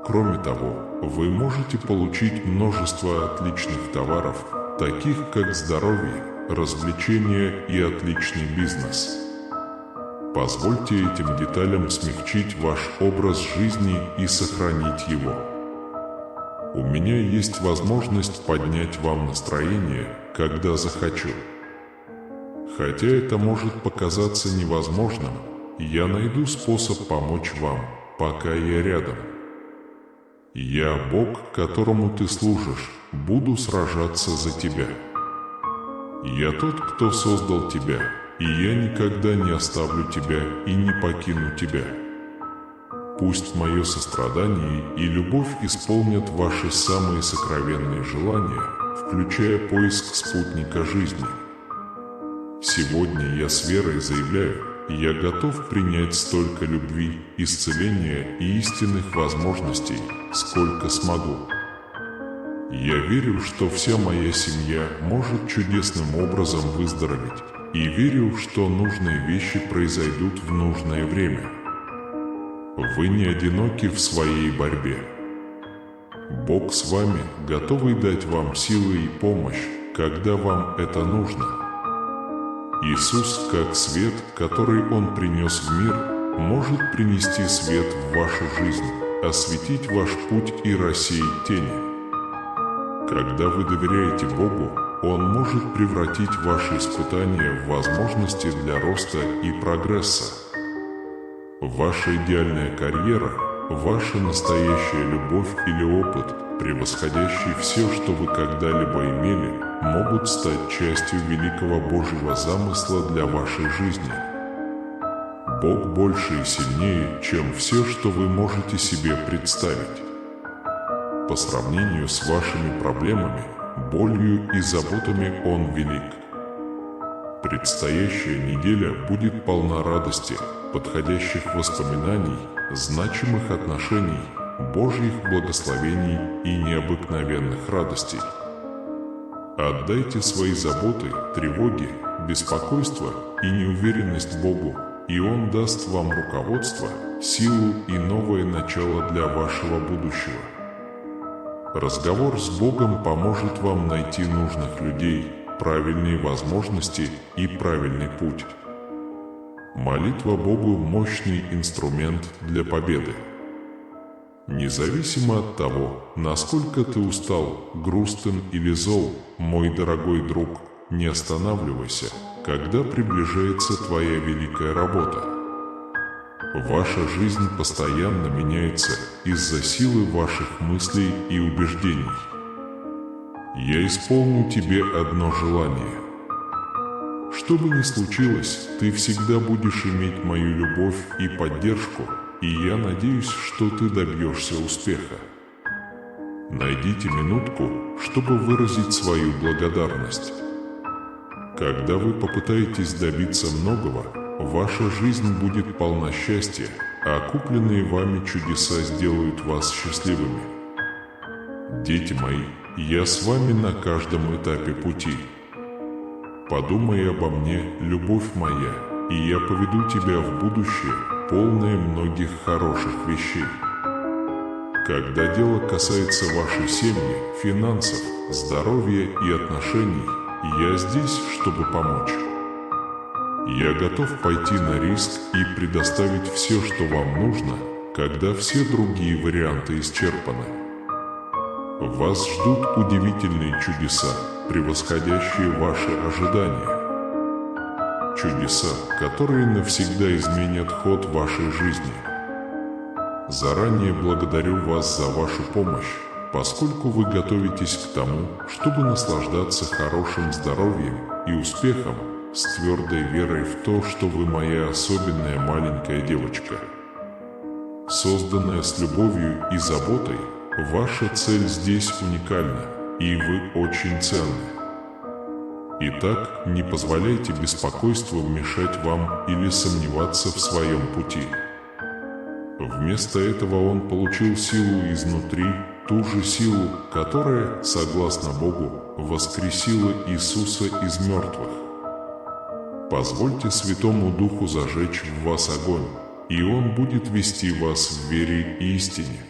Кроме того, вы можете получить множество отличных товаров, таких как здоровье, развлечения и отличный бизнес. Позвольте этим деталям смягчить ваш образ жизни и сохранить его. У меня есть возможность поднять вам настроение, когда захочу. Хотя это может показаться невозможным, я найду способ помочь вам, пока я рядом. Я Бог, которому ты служишь, буду сражаться за тебя. Я тот, кто создал тебя, и я никогда не оставлю тебя и не покину тебя. Пусть мое сострадание и любовь исполнят ваши самые сокровенные желания, включая поиск спутника жизни. Сегодня я с верой заявляю, я готов принять столько любви, исцеления и истинных возможностей, сколько смогу. Я верю, что вся моя семья может чудесным образом выздороветь, и верю, что нужные вещи произойдут в нужное время. Вы не одиноки в своей борьбе. Бог с вами, готовый дать вам силы и помощь, когда вам это нужно. Иисус, как свет, который Он принес в мир, может принести свет в вашу жизнь, осветить ваш путь и рассеять тени. Когда вы доверяете Богу, Он может превратить ваши испытания в возможности для роста и прогресса. Ваша идеальная карьера, ваша настоящая любовь или опыт, превосходящий все, что вы когда-либо имели, могут стать частью великого Божьего замысла для вашей жизни. Бог больше и сильнее, чем все, что вы можете себе представить. По сравнению с вашими проблемами, болью и заботами Он велик. Предстоящая неделя будет полна радости, подходящих воспоминаний, значимых отношений, Божьих благословений и необыкновенных радостей. Отдайте свои заботы, тревоги, беспокойство и неуверенность Богу, и Он даст вам руководство, силу и новое начало для вашего будущего. Разговор с Богом поможет вам найти нужных людей, правильные возможности и правильный путь. Молитва Богу – мощный инструмент для победы. Независимо от того, насколько ты устал, грустен или зол, мой дорогой друг, не останавливайся, когда приближается твоя великая работа. Ваша жизнь постоянно меняется из-за силы ваших мыслей и убеждений. Я исполню тебе одно желание. Что бы ни случилось, ты всегда будешь иметь мою любовь и поддержку, и я надеюсь, что ты добьешься успеха. Найдите минутку, чтобы выразить свою благодарность. Когда вы попытаетесь добиться многого, ваша жизнь будет полна счастья, а купленные вами чудеса сделают вас счастливыми. Дети мои, я с вами на каждом этапе пути. Подумай обо мне, любовь моя, и я поведу тебя в будущее, полное многих хороших вещей. Когда дело касается вашей семьи, финансов, здоровья и отношений, я здесь, чтобы помочь. Я готов пойти на риск и предоставить все, что вам нужно, когда все другие варианты исчерпаны. Вас ждут удивительные чудеса, превосходящие ваши ожидания. Чудеса, которые навсегда изменят ход вашей жизни. Заранее благодарю вас за вашу помощь, поскольку вы готовитесь к тому, чтобы наслаждаться хорошим здоровьем и успехом, с твердой верой в то, что вы моя особенная маленькая девочка. Созданная с любовью и заботой, ваша цель здесь уникальна, и вы очень ценны. Итак, не позволяйте беспокойству мешать вам или сомневаться в своем пути. Вместо этого он получил силу изнутри, ту же силу, которая, согласно Богу, воскресила Иисуса из мертвых. Позвольте Святому Духу зажечь в вас огонь, и Он будет вести вас в вере и истине.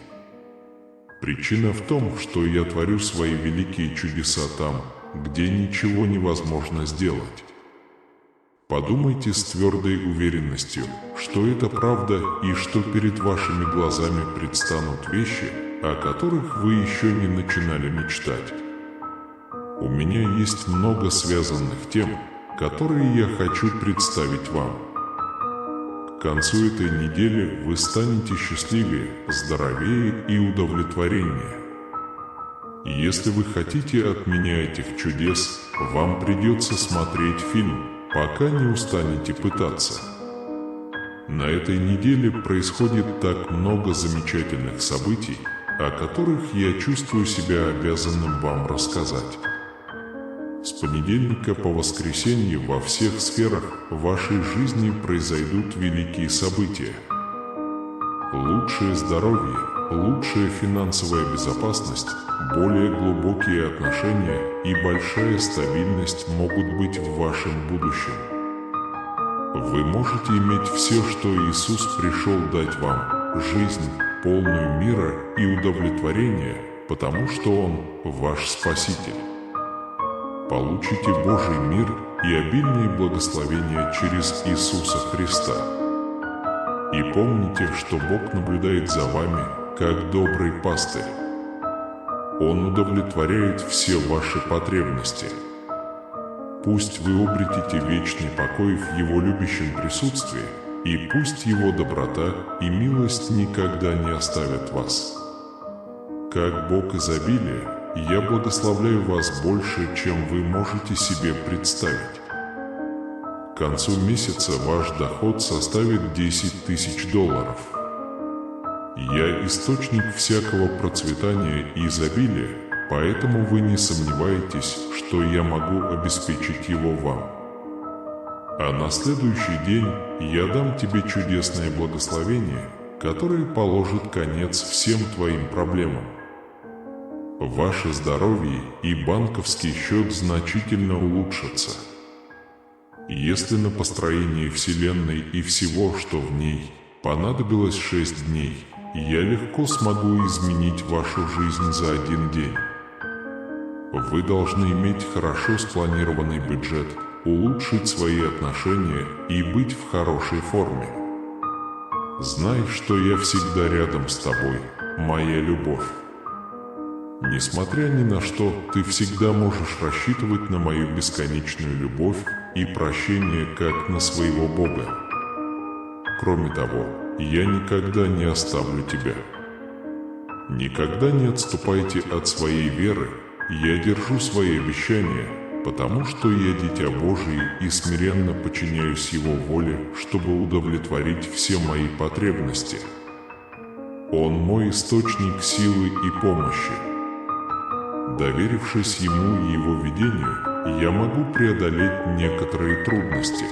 Причина в том, что я творю свои великие чудеса там, где ничего невозможно сделать. Подумайте с твердой уверенностью, что это правда и что перед вашими глазами предстанут вещи, о которых вы еще не начинали мечтать. У меня есть много связанных тем, которые я хочу представить вам. К концу этой недели вы станете счастливее, здоровее и удовлетвореннее. Если вы хотите от меня этих чудес, вам придется смотреть фильм, пока не устанете пытаться. На этой неделе происходит так много замечательных событий, о которых я чувствую себя обязанным вам рассказать. С понедельника по воскресенье во всех сферах вашей жизни произойдут великие события. Лучшее здоровье, лучшая финансовая безопасность, более глубокие отношения и большая стабильность могут быть в вашем будущем. Вы можете иметь все, что Иисус пришел дать вам, жизнь, полную мира и удовлетворения, потому что Он ваш Спаситель. Получите Божий мир и обильные благословения через Иисуса Христа. И помните, что Бог наблюдает за вами, как добрый пастырь. Он удовлетворяет все ваши потребности. Пусть вы обретете вечный покой в Его любящем присутствии, и пусть Его доброта и милость никогда не оставят вас. Как Бог изобилия, я благословляю вас больше, чем вы можете себе представить. К концу месяца ваш доход составит $10 000. Я источник всякого процветания и изобилия, поэтому вы не сомневаетесь, что я могу обеспечить его вам. А на следующий день я дам тебе чудесное благословение, которое положит конец всем твоим проблемам. Ваше здоровье и банковский счет значительно улучшатся. Если на построение Вселенной и всего, что в ней, понадобилось 6 дней, я легко смогу изменить вашу жизнь за 1 день. Вы должны иметь хорошо спланированный бюджет, улучшить свои отношения и быть в хорошей форме. Знай, что я всегда рядом с тобой, моя любовь. Несмотря ни на что, ты всегда можешь рассчитывать на мою бесконечную любовь и прощение как на своего Бога. Кроме того, я никогда не оставлю тебя. Никогда не отступайте от своей веры, я держу свои обещания, потому что я дитя Божие и смиренно подчиняюсь Его воле, чтобы удовлетворить все мои потребности. Он мой источник силы и помощи. Доверившись Ему и Его ведению, я могу преодолеть некоторые трудности.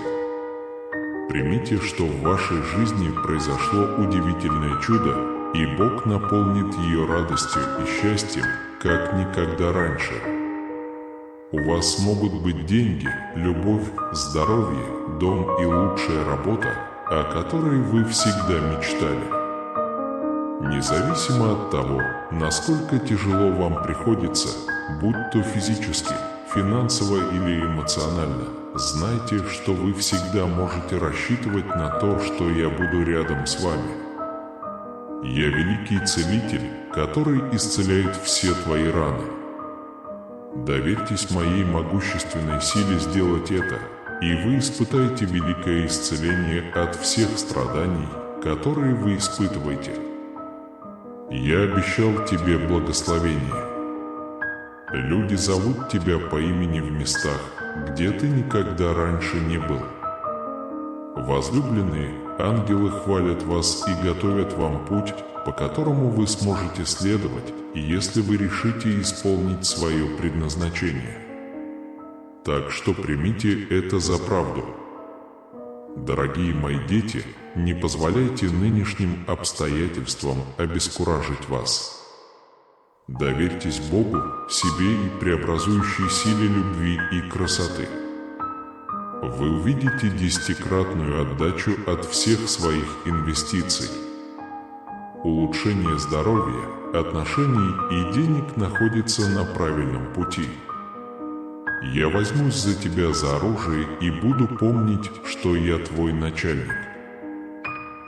Примите, что в вашей жизни произошло удивительное чудо, и Бог наполнит ее радостью и счастьем, как никогда раньше. У вас могут быть деньги, любовь, здоровье, дом и лучшая работа, о которой вы всегда мечтали. Независимо от того, насколько тяжело вам приходится, будь то физически, финансово или эмоционально, знайте, что вы всегда можете рассчитывать на то, что я буду рядом с вами. Я великий целитель, который исцеляет все твои раны. Доверьтесь моей могущественной силе сделать это, и вы испытаете великое исцеление от всех страданий, которые вы испытываете. Я обещал тебе благословение. Люди зовут тебя по имени в местах, где ты никогда раньше не был. Возлюбленные, ангелы хвалят вас и готовят вам путь, по которому вы сможете следовать, если вы решите исполнить свое предназначение. Так что примите это за правду. Дорогие мои дети, не позволяйте нынешним обстоятельствам обескуражить вас. Доверьтесь Богу, себе и преобразующей силе любви и красоты. Вы увидите 10-кратную отдачу от всех своих инвестиций. Улучшение здоровья, отношений и денег находится на правильном пути. Я возьмусь за тебя за оружие и буду помнить, что я твой начальник.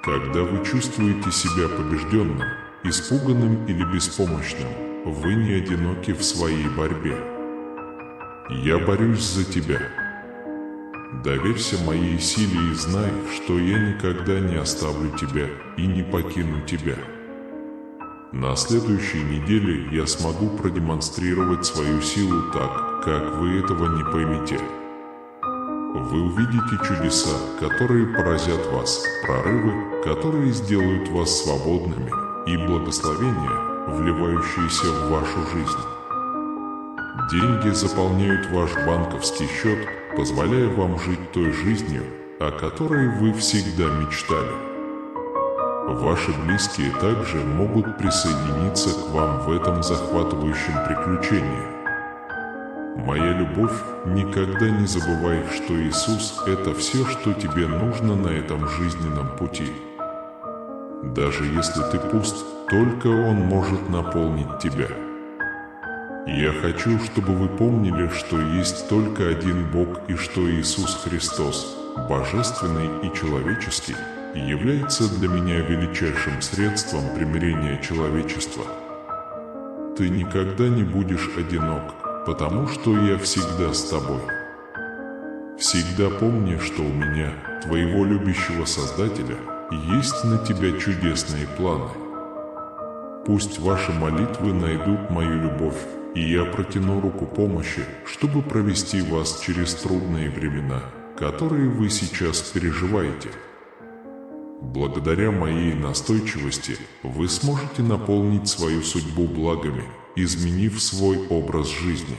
Когда вы чувствуете себя побежденным, испуганным или беспомощным, вы не одиноки в своей борьбе. Я борюсь за тебя. Доверься моей силе и знай, что я никогда не оставлю тебя и не покину тебя. На следующей неделе я смогу продемонстрировать свою силу так, как вы этого не поймете. Вы увидите чудеса, которые поразят вас, прорывы, которые сделают вас свободными, и благословения, вливающиеся в вашу жизнь. Деньги заполняют ваш банковский счет, позволяя вам жить той жизнью, о которой вы всегда мечтали. Ваши близкие также могут присоединиться к вам в этом захватывающем приключении. Моя любовь, никогда не забывай, что Иисус – это все, что тебе нужно на этом жизненном пути. Даже если ты пуст, только Он может наполнить тебя. Я хочу, чтобы вы помнили, что есть только один Бог и что Иисус Христос, божественный и человеческий, является для меня величайшим средством примирения человечества. Ты никогда не будешь одинок, потому что я всегда с тобой. Всегда помни, что у меня, твоего любящего Создателя, есть на тебя чудесные планы. Пусть ваши молитвы найдут мою любовь, и я протяну руку помощи, чтобы провести вас через трудные времена, которые вы сейчас переживаете. Благодаря моей настойчивости вы сможете наполнить свою судьбу благами, изменив свой образ жизни.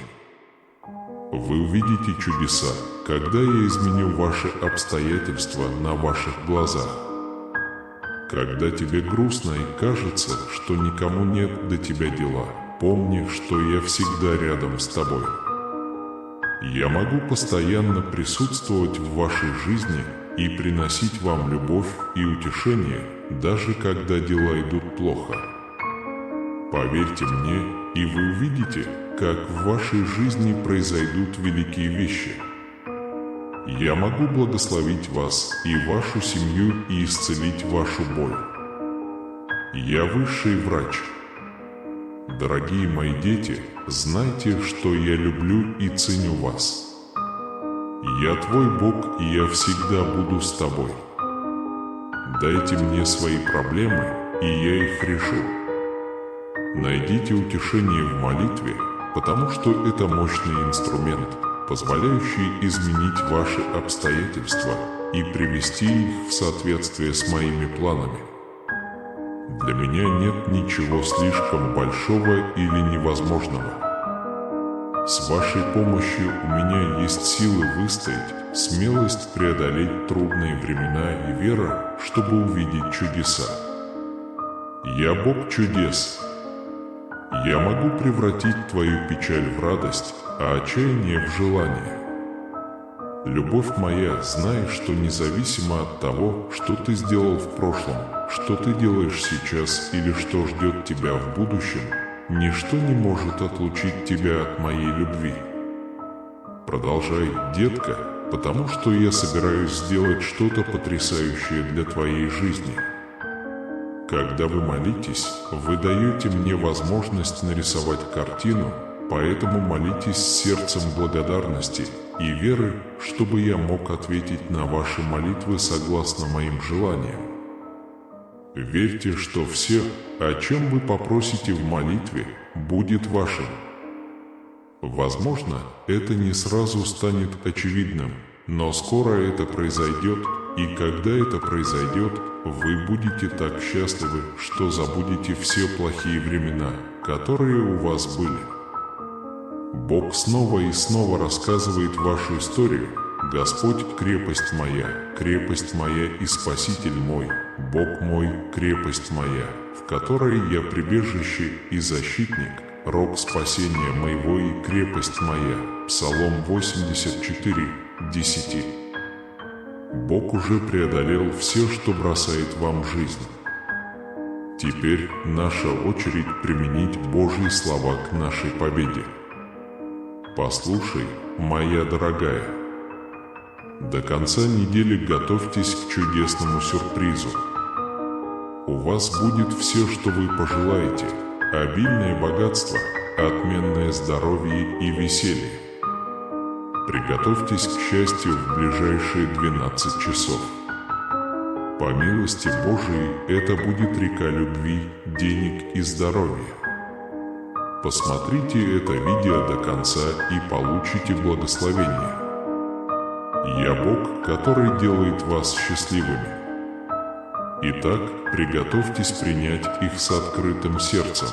Вы увидите чудеса, когда я изменю ваши обстоятельства на ваших глазах. Когда тебе грустно и кажется, что никому нет до тебя дела, помни, что я всегда рядом с тобой. Я могу постоянно присутствовать в вашей жизни и приносить вам любовь и утешение, даже когда дела идут плохо. Поверьте мне, и вы увидите, как в вашей жизни произойдут великие вещи. Я могу благословить вас и вашу семью и исцелить вашу боль. Я высший врач. Дорогие мои дети, знайте, что я люблю и ценю вас. Я твой Бог, и я всегда буду с тобой. Дайте мне свои проблемы, и я их решу. Найдите утешение в молитве, потому что это мощный инструмент, позволяющий изменить ваши обстоятельства и привести их в соответствие с моими планами. Для меня нет ничего слишком большого или невозможного. С вашей помощью у меня есть силы выстоять, смелость преодолеть трудные времена и вера, чтобы увидеть чудеса. Я Бог чудес. Я могу превратить твою печаль в радость, а отчаяние в желание. Любовь моя, знай, что независимо от того, что ты сделал в прошлом, что ты делаешь сейчас или что ждет тебя в будущем, ничто не может отлучить тебя от моей любви. Продолжай, детка, потому что я собираюсь сделать что-то потрясающее для твоей жизни. Когда вы молитесь, вы даете мне возможность нарисовать картину, поэтому молитесь с сердцем благодарности и веры, чтобы я мог ответить на ваши молитвы согласно моим желаниям. Верьте, что все, о чем вы попросите в молитве, будет вашим. Возможно, это не сразу станет очевидным, но скоро это произойдет, и когда это произойдет, вы будете так счастливы, что забудете все плохие времена, которые у вас были. Бог снова и снова рассказывает вашу историю. Господь – крепость моя и Спаситель мой, Бог мой – крепость моя, в которой я прибежище и защитник, рог спасения моего и крепость моя. Псалом 84:10. Бог уже преодолел все, что бросает вам жизнь. Теперь наша очередь применить Божьи слова к нашей победе. Послушай, моя дорогая. До конца недели готовьтесь к чудесному сюрпризу. У вас будет все, что вы пожелаете: обильное богатство, отменное здоровье и веселье. Приготовьтесь к счастью в ближайшие 12 часов. По милости Божией это будет река любви, денег и здоровья. Посмотрите это видео до конца и получите благословение. Я Бог, который делает вас счастливыми. Итак, приготовьтесь принять их с открытым сердцем.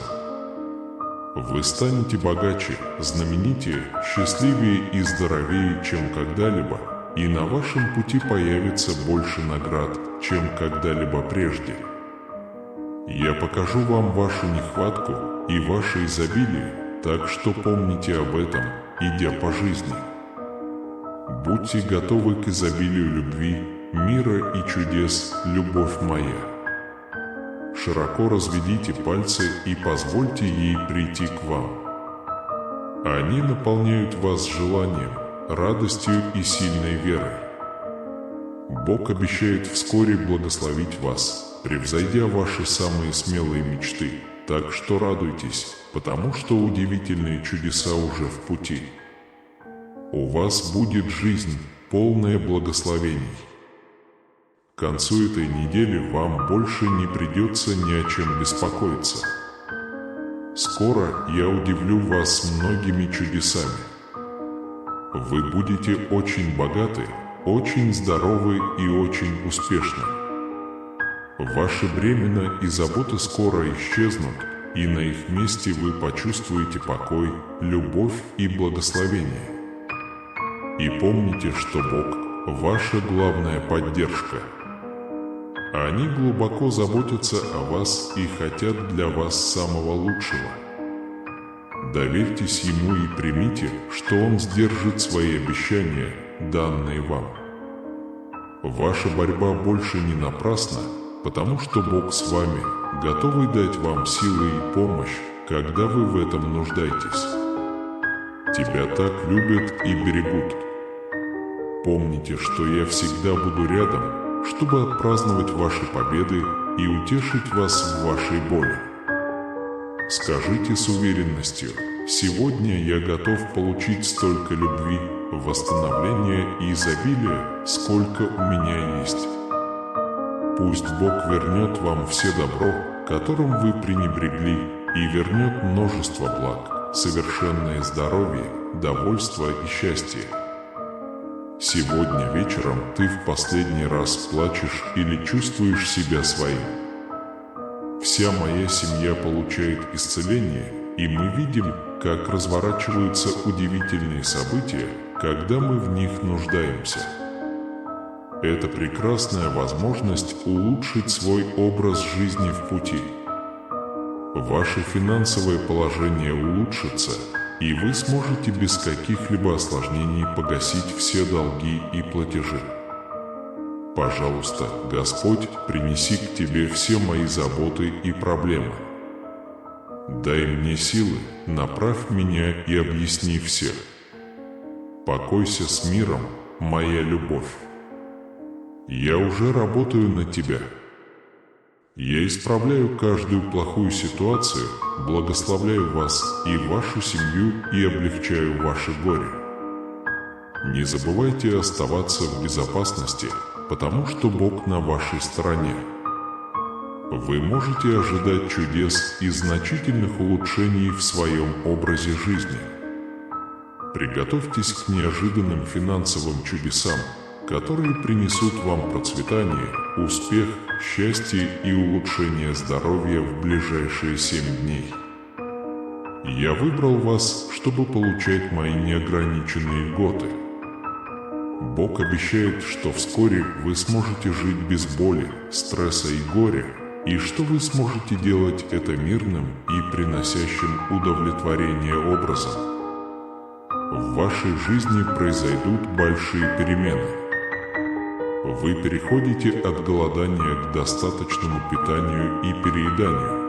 Вы станете богаче, знаменитее, счастливее и здоровее, чем когда-либо, и на вашем пути появится больше наград, чем когда-либо прежде. Я покажу вам вашу нехватку и ваше изобилие, так что помните об этом, идя по жизни. Будьте готовы к изобилию любви, мира и чудес, любовь моя. Широко разведите пальцы и позвольте ей прийти к вам. Они наполняют вас желанием, радостью и сильной верой. Бог обещает вскоре благословить вас, превзойдя ваши самые смелые мечты. Так что радуйтесь, потому что удивительные чудеса уже в пути. У вас будет жизнь, полная благословений. К концу этой недели вам больше не придется ни о чем беспокоиться. Скоро я удивлю вас многими чудесами. Вы будете очень богаты, очень здоровы и очень успешны. Ваши бремена и заботы скоро исчезнут, и на их месте вы почувствуете покой, любовь и благословение. И помните, что Бог – ваша главная поддержка. Они глубоко заботятся о вас и хотят для вас самого лучшего. Доверьтесь Ему и примите, что Он сдержит свои обещания, данные вам. Ваша борьба больше не напрасна, потому что Бог с вами, готовый дать вам силы и помощь, когда вы в этом нуждаетесь. Тебя так любят и берегут. Помните, что я всегда буду рядом, чтобы отпраздновать ваши победы и утешить вас в вашей боли. Скажите с уверенностью: сегодня я готов получить столько любви, восстановления и изобилия, сколько у меня есть. Пусть Бог вернет вам все добро, которым вы пренебрегли, и вернет множество благ, совершенное здоровье, довольство и счастье. Сегодня вечером ты в последний раз плачешь или чувствуешь себя своим. Вся моя семья получает исцеление, и мы видим, как разворачиваются удивительные события, когда мы в них нуждаемся. Это прекрасная возможность улучшить свой образ жизни в пути. Ваше финансовое положение улучшится, и вы сможете без каких-либо осложнений погасить все долги и платежи. Пожалуйста, Господь, принеси к Тебе все мои заботы и проблемы. Дай мне силы, направь меня и объясни всех. Покойся с миром, моя любовь. Я уже работаю на Тебя. Я исправляю каждую плохую ситуацию, благословляю вас и вашу семью и облегчаю ваше горе. Не забывайте оставаться в безопасности, потому что Бог на вашей стороне. Вы можете ожидать чудес и значительных улучшений в своем образе жизни. Приготовьтесь к неожиданным финансовым чудесам, которые принесут вам процветание, успех, счастье и улучшение здоровья в ближайшие 7 дней. Я выбрал вас, чтобы получать мои неограниченные льготы. Бог обещает, что вскоре вы сможете жить без боли, стресса и горя, и что вы сможете делать это мирным и приносящим удовлетворение образом. В вашей жизни произойдут большие перемены. Вы переходите от голодания к достаточному питанию и перееданию.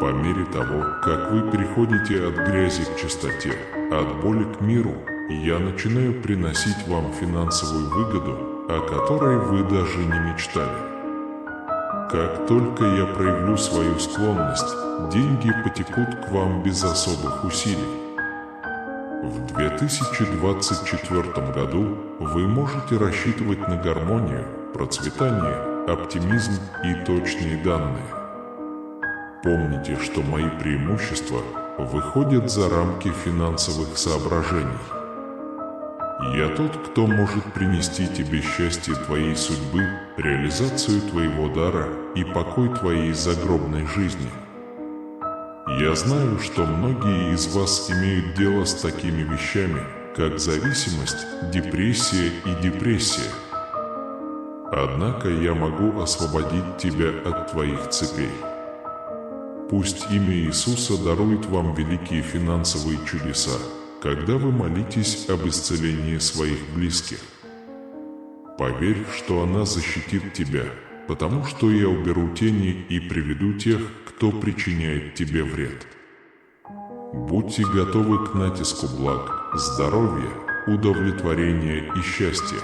По мере того, как вы переходите от грязи к чистоте, от боли к миру, я начинаю приносить вам финансовую выгоду, о которой вы даже не мечтали. Как только я проявлю свою склонность, деньги потекут к вам без особых усилий. В 2024 году вы можете рассчитывать на гармонию, процветание, оптимизм и точные данные. Помните, что мои преимущества выходят за рамки финансовых соображений. Я тот, кто может принести тебе счастье твоей судьбы, реализацию твоего дара и покой твоей загробной жизни. Я знаю, что многие из вас имеют дело с такими вещами, как зависимость, депрессия и депрессия. Однако я могу освободить тебя от твоих цепей. Пусть имя Иисуса дарует вам великие финансовые чудеса, когда вы молитесь об исцелении своих близких. Поверь, что она защитит тебя, потому что я уберу тени и приведу тех, кто причиняет тебе вред. Будьте готовы к натиску благ, здоровья, удовлетворения и счастья.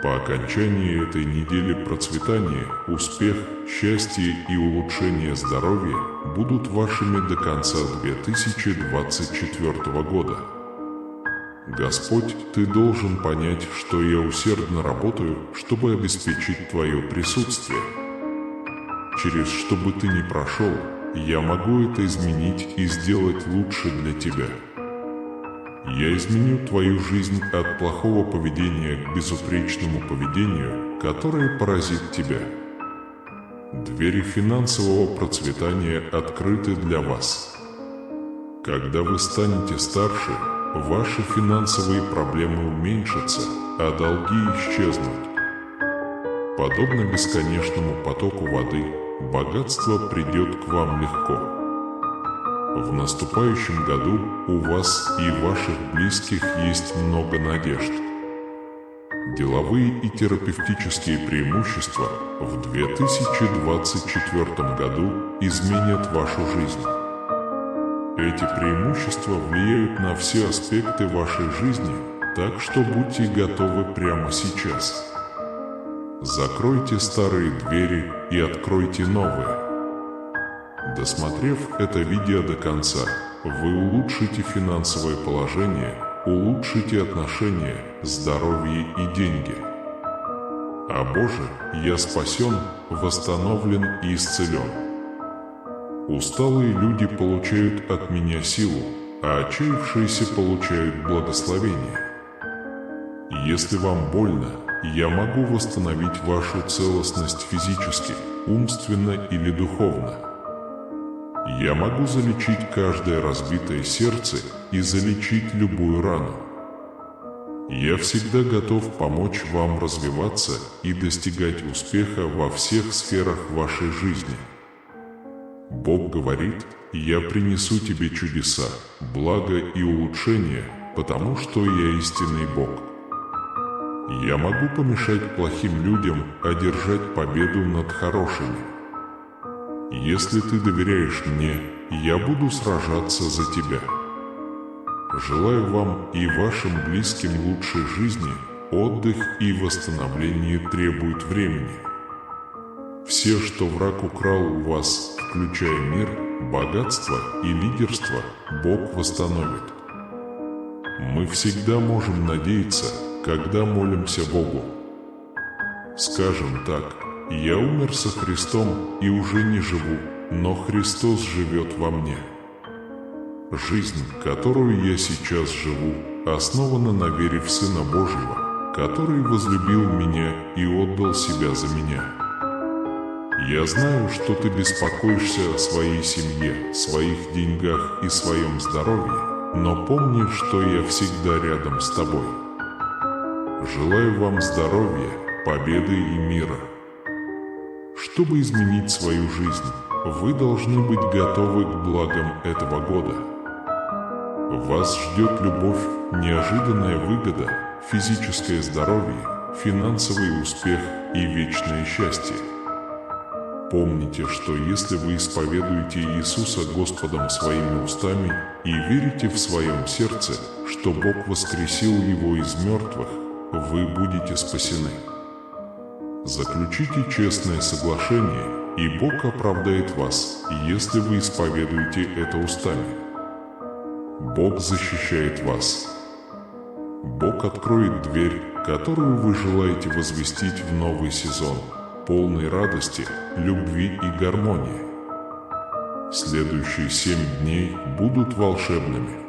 По окончании этой недели процветание, успех, счастье и улучшение здоровья будут вашими до конца 2024 года. Господь, Ты должен понять, что я усердно работаю, чтобы обеспечить Твое присутствие. Через что бы Ты ни прошел, я могу это изменить и сделать лучше для Тебя. Я изменю твою жизнь от плохого поведения к безупречному поведению, которое поразит тебя. Двери финансового процветания открыты для вас. Когда вы станете старше, ваши финансовые проблемы уменьшатся, а долги исчезнут. Подобно бесконечному потоку воды, богатство придет к вам легко. В наступающем году у вас и ваших близких есть много надежд. Деловые и терапевтические преимущества в 2024 году изменят вашу жизнь. Эти преимущества влияют на все аспекты вашей жизни, так что будьте готовы прямо сейчас. Закройте старые двери и откройте новые. Досмотрев это видео до конца, вы улучшите финансовое положение, улучшите отношения, здоровье и деньги. А Боже, я спасен, восстановлен и исцелен. Усталые люди получают от меня силу, а отчаявшиеся получают благословение. Если вам больно, я могу восстановить вашу целостность физически, умственно или духовно. Я могу залечить каждое разбитое сердце и залечить любую рану. Я всегда готов помочь вам развиваться и достигать успеха во всех сферах вашей жизни. Бог говорит: «Я принесу тебе чудеса, благо и улучшения, потому что я истинный Бог». Я могу помешать плохим людям одержать победу над хорошими. Если ты доверяешь мне, я буду сражаться за тебя. Желаю вам и вашим близким лучшей жизни. Отдых и восстановление требуют времени. Все, что враг украл у вас, включая мир, богатство и лидерство, Бог восстановит. Мы всегда можем надеяться, когда молимся Богу. Скажем так: «Я умер со Христом и уже не живу, но Христос живет во мне». Жизнь, которую я сейчас живу, основана на вере в Сына Божьего, который возлюбил меня и отдал себя за меня. Я знаю, что ты беспокоишься о своей семье, своих деньгах и своем здоровье, но помни, что я всегда рядом с тобой. Желаю вам здоровья, победы и мира. Чтобы изменить свою жизнь, вы должны быть готовы к благам этого года. Вас ждет любовь, неожиданная выгода, физическое здоровье, финансовый успех и вечное счастье. Помните, что если вы исповедуете Иисуса Господом своими устами и верите в своем сердце, что Бог воскресил Его из мертвых, вы будете спасены. Заключите честное соглашение, и Бог оправдает вас, если вы исповедуете это устами. Бог защищает вас. Бог откроет дверь, которую вы желаете возвестить в новый сезон, полный радости, любви и гармонии. Следующие 7 дней будут волшебными.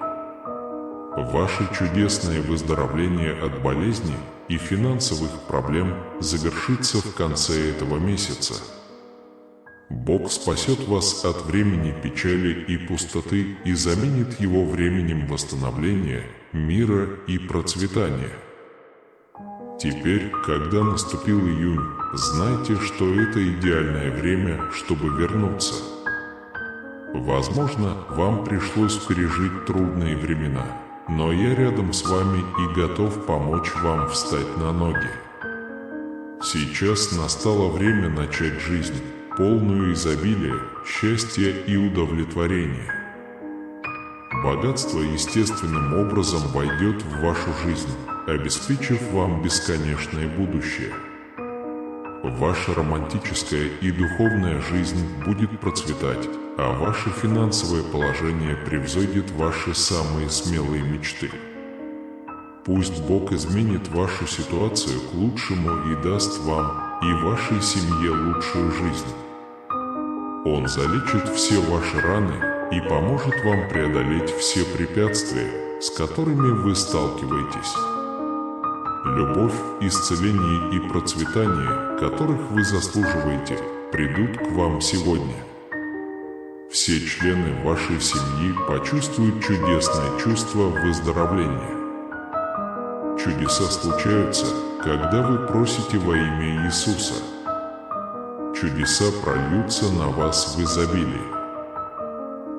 Ваше чудесное выздоровление от болезни и финансовых проблем завершится в конце этого месяца. Бог спасет вас от времени печали и пустоты и заменит его временем восстановления, мира и процветания. Теперь, когда наступил июнь, знайте, что это идеальное время, чтобы вернуться. Возможно, вам пришлось пережить трудные времена, но я рядом с вами и готов помочь вам встать на ноги. Сейчас настало время начать жизнь, полную изобилия, счастья и удовлетворения. Богатство естественным образом войдет в вашу жизнь, обеспечив вам бесконечное будущее. Ваша романтическая и духовная жизнь будет процветать, а ваше финансовое положение превзойдет ваши самые смелые мечты. Пусть Бог изменит вашу ситуацию к лучшему и даст вам и вашей семье лучшую жизнь. Он залечит все ваши раны и поможет вам преодолеть все препятствия, с которыми вы сталкиваетесь. Любовь, исцеление и процветание, которых вы заслуживаете, придут к вам сегодня. Все члены вашей семьи почувствуют чудесное чувство выздоровления. Чудеса случаются, когда вы просите во имя Иисуса. Чудеса прольются на вас в изобилии.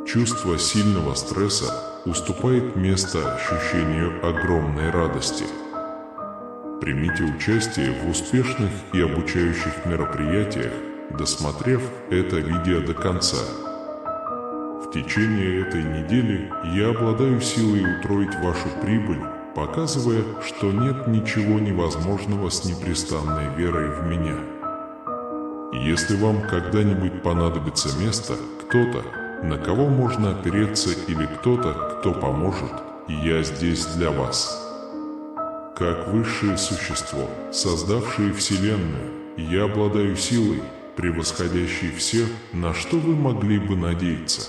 Чувство сильного стресса уступает место ощущению огромной радости. Примите участие в успешных и обучающих мероприятиях, досмотрев это видео до конца. В течение этой недели я обладаю силой утроить вашу прибыль, показывая, что нет ничего невозможного с непрестанной верой в меня. Если вам когда-нибудь понадобится место, кто-то, на кого можно опереться, или кто-то, кто поможет, я здесь для вас. Как высшее существо, создавшее Вселенную, я обладаю силой, превосходящей все, на что вы могли бы надеяться.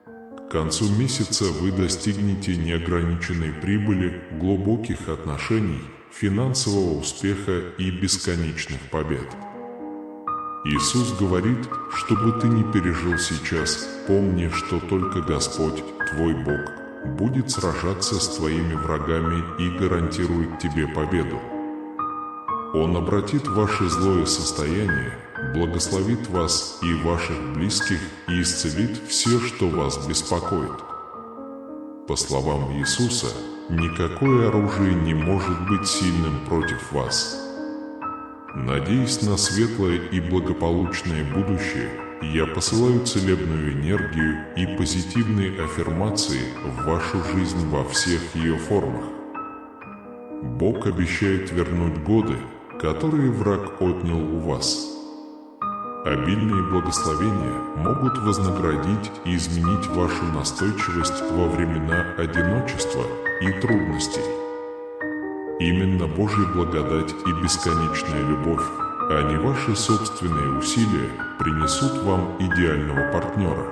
К концу месяца вы достигнете неограниченной прибыли, глубоких отношений, финансового успеха и бесконечных побед. Иисус говорит, чтобы ты не пережил сейчас, помни, что только Господь, твой Бог, будет сражаться с твоими врагами и гарантирует тебе победу. Он обратит ваше злое состояние, благословит вас и ваших близких и исцелит все, что вас беспокоит. По словам Иисуса, никакое оружие не может быть сильным против вас. Надеясь на светлое и благополучное будущее, я посылаю целебную энергию и позитивные аффирмации в вашу жизнь во всех ее формах. Бог обещает вернуть годы, которые враг отнял у вас. Обильные благословения могут вознаградить и изменить вашу настойчивость во времена одиночества и трудностей. Именно Божья благодать и бесконечная любовь, а не ваши собственные усилия, принесут вам идеального партнера.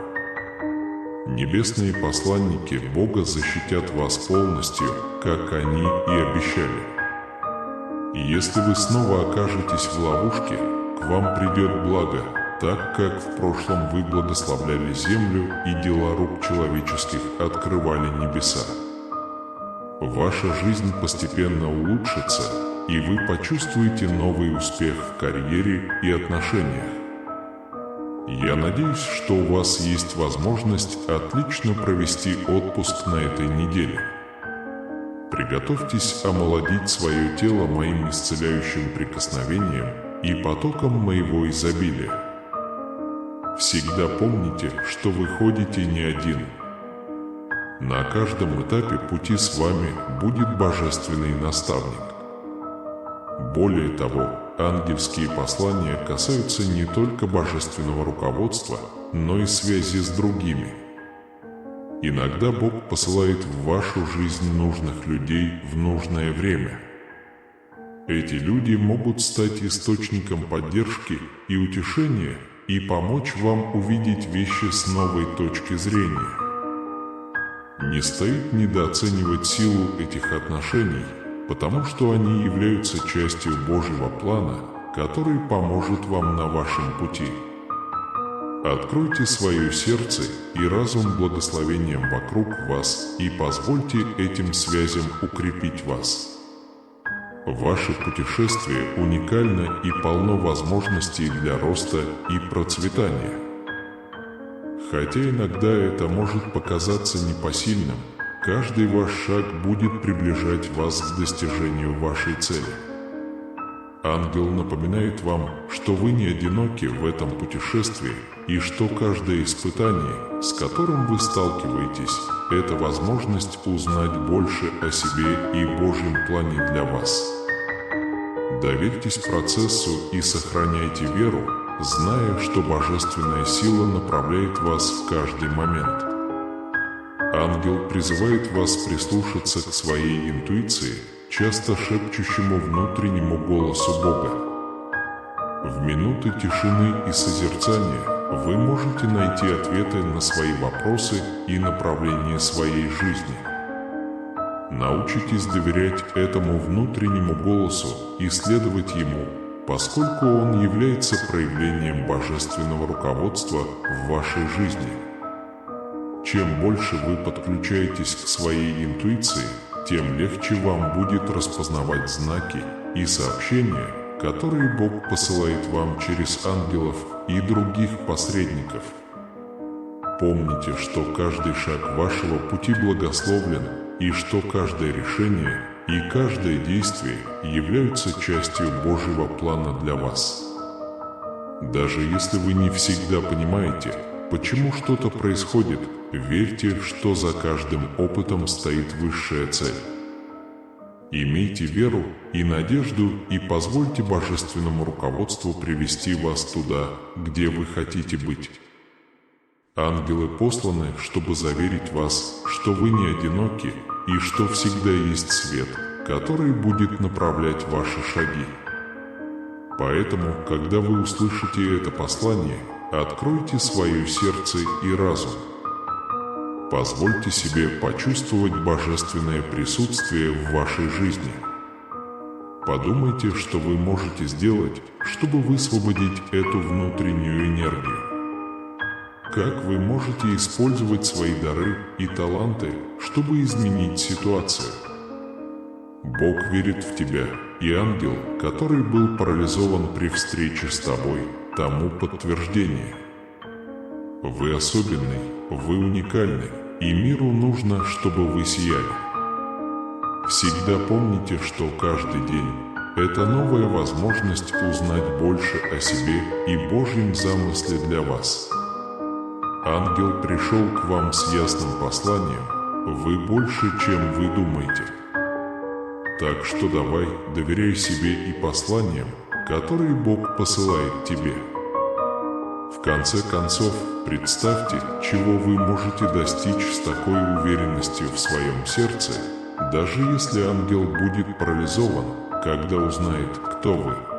Небесные посланники Бога защитят вас полностью, как они и обещали. И если вы снова окажетесь в ловушке, к вам придет благо, так как в прошлом вы благословляли землю и дела рук человеческих открывали небеса. Ваша жизнь постепенно улучшится, и вы почувствуете новый успех в карьере и отношениях. Я надеюсь, что у вас есть возможность отлично провести отпуск на этой неделе. Приготовьтесь омолодить свое тело моим исцеляющим прикосновением и потоком моего изобилия. Всегда помните, что вы ходите не один. На каждом этапе пути с вами будет божественный наставник. Более того, ангельские послания касаются не только божественного руководства, но и связи с другими. Иногда Бог посылает в вашу жизнь нужных людей в нужное время. Эти люди могут стать источником поддержки и утешения и помочь вам увидеть вещи с новой точки зрения. Не стоит недооценивать силу этих отношений, потому что они являются частью Божьего плана, который поможет вам на вашем пути. Откройте свое сердце и разум благословением вокруг вас и позвольте этим связям укрепить вас. Ваше путешествие уникально и полно возможностей для роста и процветания. Хотя иногда это может показаться непосильным, каждый ваш шаг будет приближать вас к достижению вашей цели. Ангел напоминает вам, что вы не одиноки в этом путешествии и что каждое испытание, с которым вы сталкиваетесь, это возможность узнать больше о себе и Божьем плане для вас. Доверьтесь процессу и сохраняйте веру, зная, что Божественная сила направляет вас в каждый момент. Ангел призывает вас прислушаться к своей интуиции, часто шепчущему внутреннему голосу Бога. В минуты тишины и созерцания вы можете найти ответы на свои вопросы и направление своей жизни. Научитесь доверять этому внутреннему голосу и следовать ему, поскольку он является проявлением божественного руководства в вашей жизни. Чем больше вы подключаетесь к своей интуиции, тем легче вам будет распознавать знаки и сообщения, которые Бог посылает вам через ангелов и других посредников. Помните, что каждый шаг вашего пути благословлен, и что каждое решение и каждое действие являются частью Божьего плана для вас. Даже если вы не всегда понимаете, почему что-то происходит, верьте, что за каждым опытом стоит высшая цель. Имейте веру и надежду и позвольте Божественному руководству привести вас туда, где вы хотите быть. Ангелы посланы, чтобы заверить вас, что вы не одиноки и что всегда есть свет, который будет направлять ваши шаги. Поэтому, когда вы услышите это послание, откройте свое сердце и разум. Позвольте себе почувствовать божественное присутствие в вашей жизни. Подумайте, что вы можете сделать, чтобы высвободить эту внутреннюю энергию. Как вы можете использовать свои дары и таланты, чтобы изменить ситуацию? Бог верит в тебя, и ангел, который был парализован при встрече с тобой, тому подтверждение. Вы особенный, вы уникальны, и миру нужно, чтобы вы сияли. Всегда помните, что каждый день – это новая возможность узнать больше о себе и Божьем замысле для вас. Ангел пришел к вам с ясным посланием, вы больше, чем вы думаете. Так что давай, доверяй себе и посланиям, которые Бог посылает тебе. В конце концов, представьте, чего вы можете достичь с такой уверенностью в своем сердце, даже если ангел будет парализован, когда узнает, кто вы.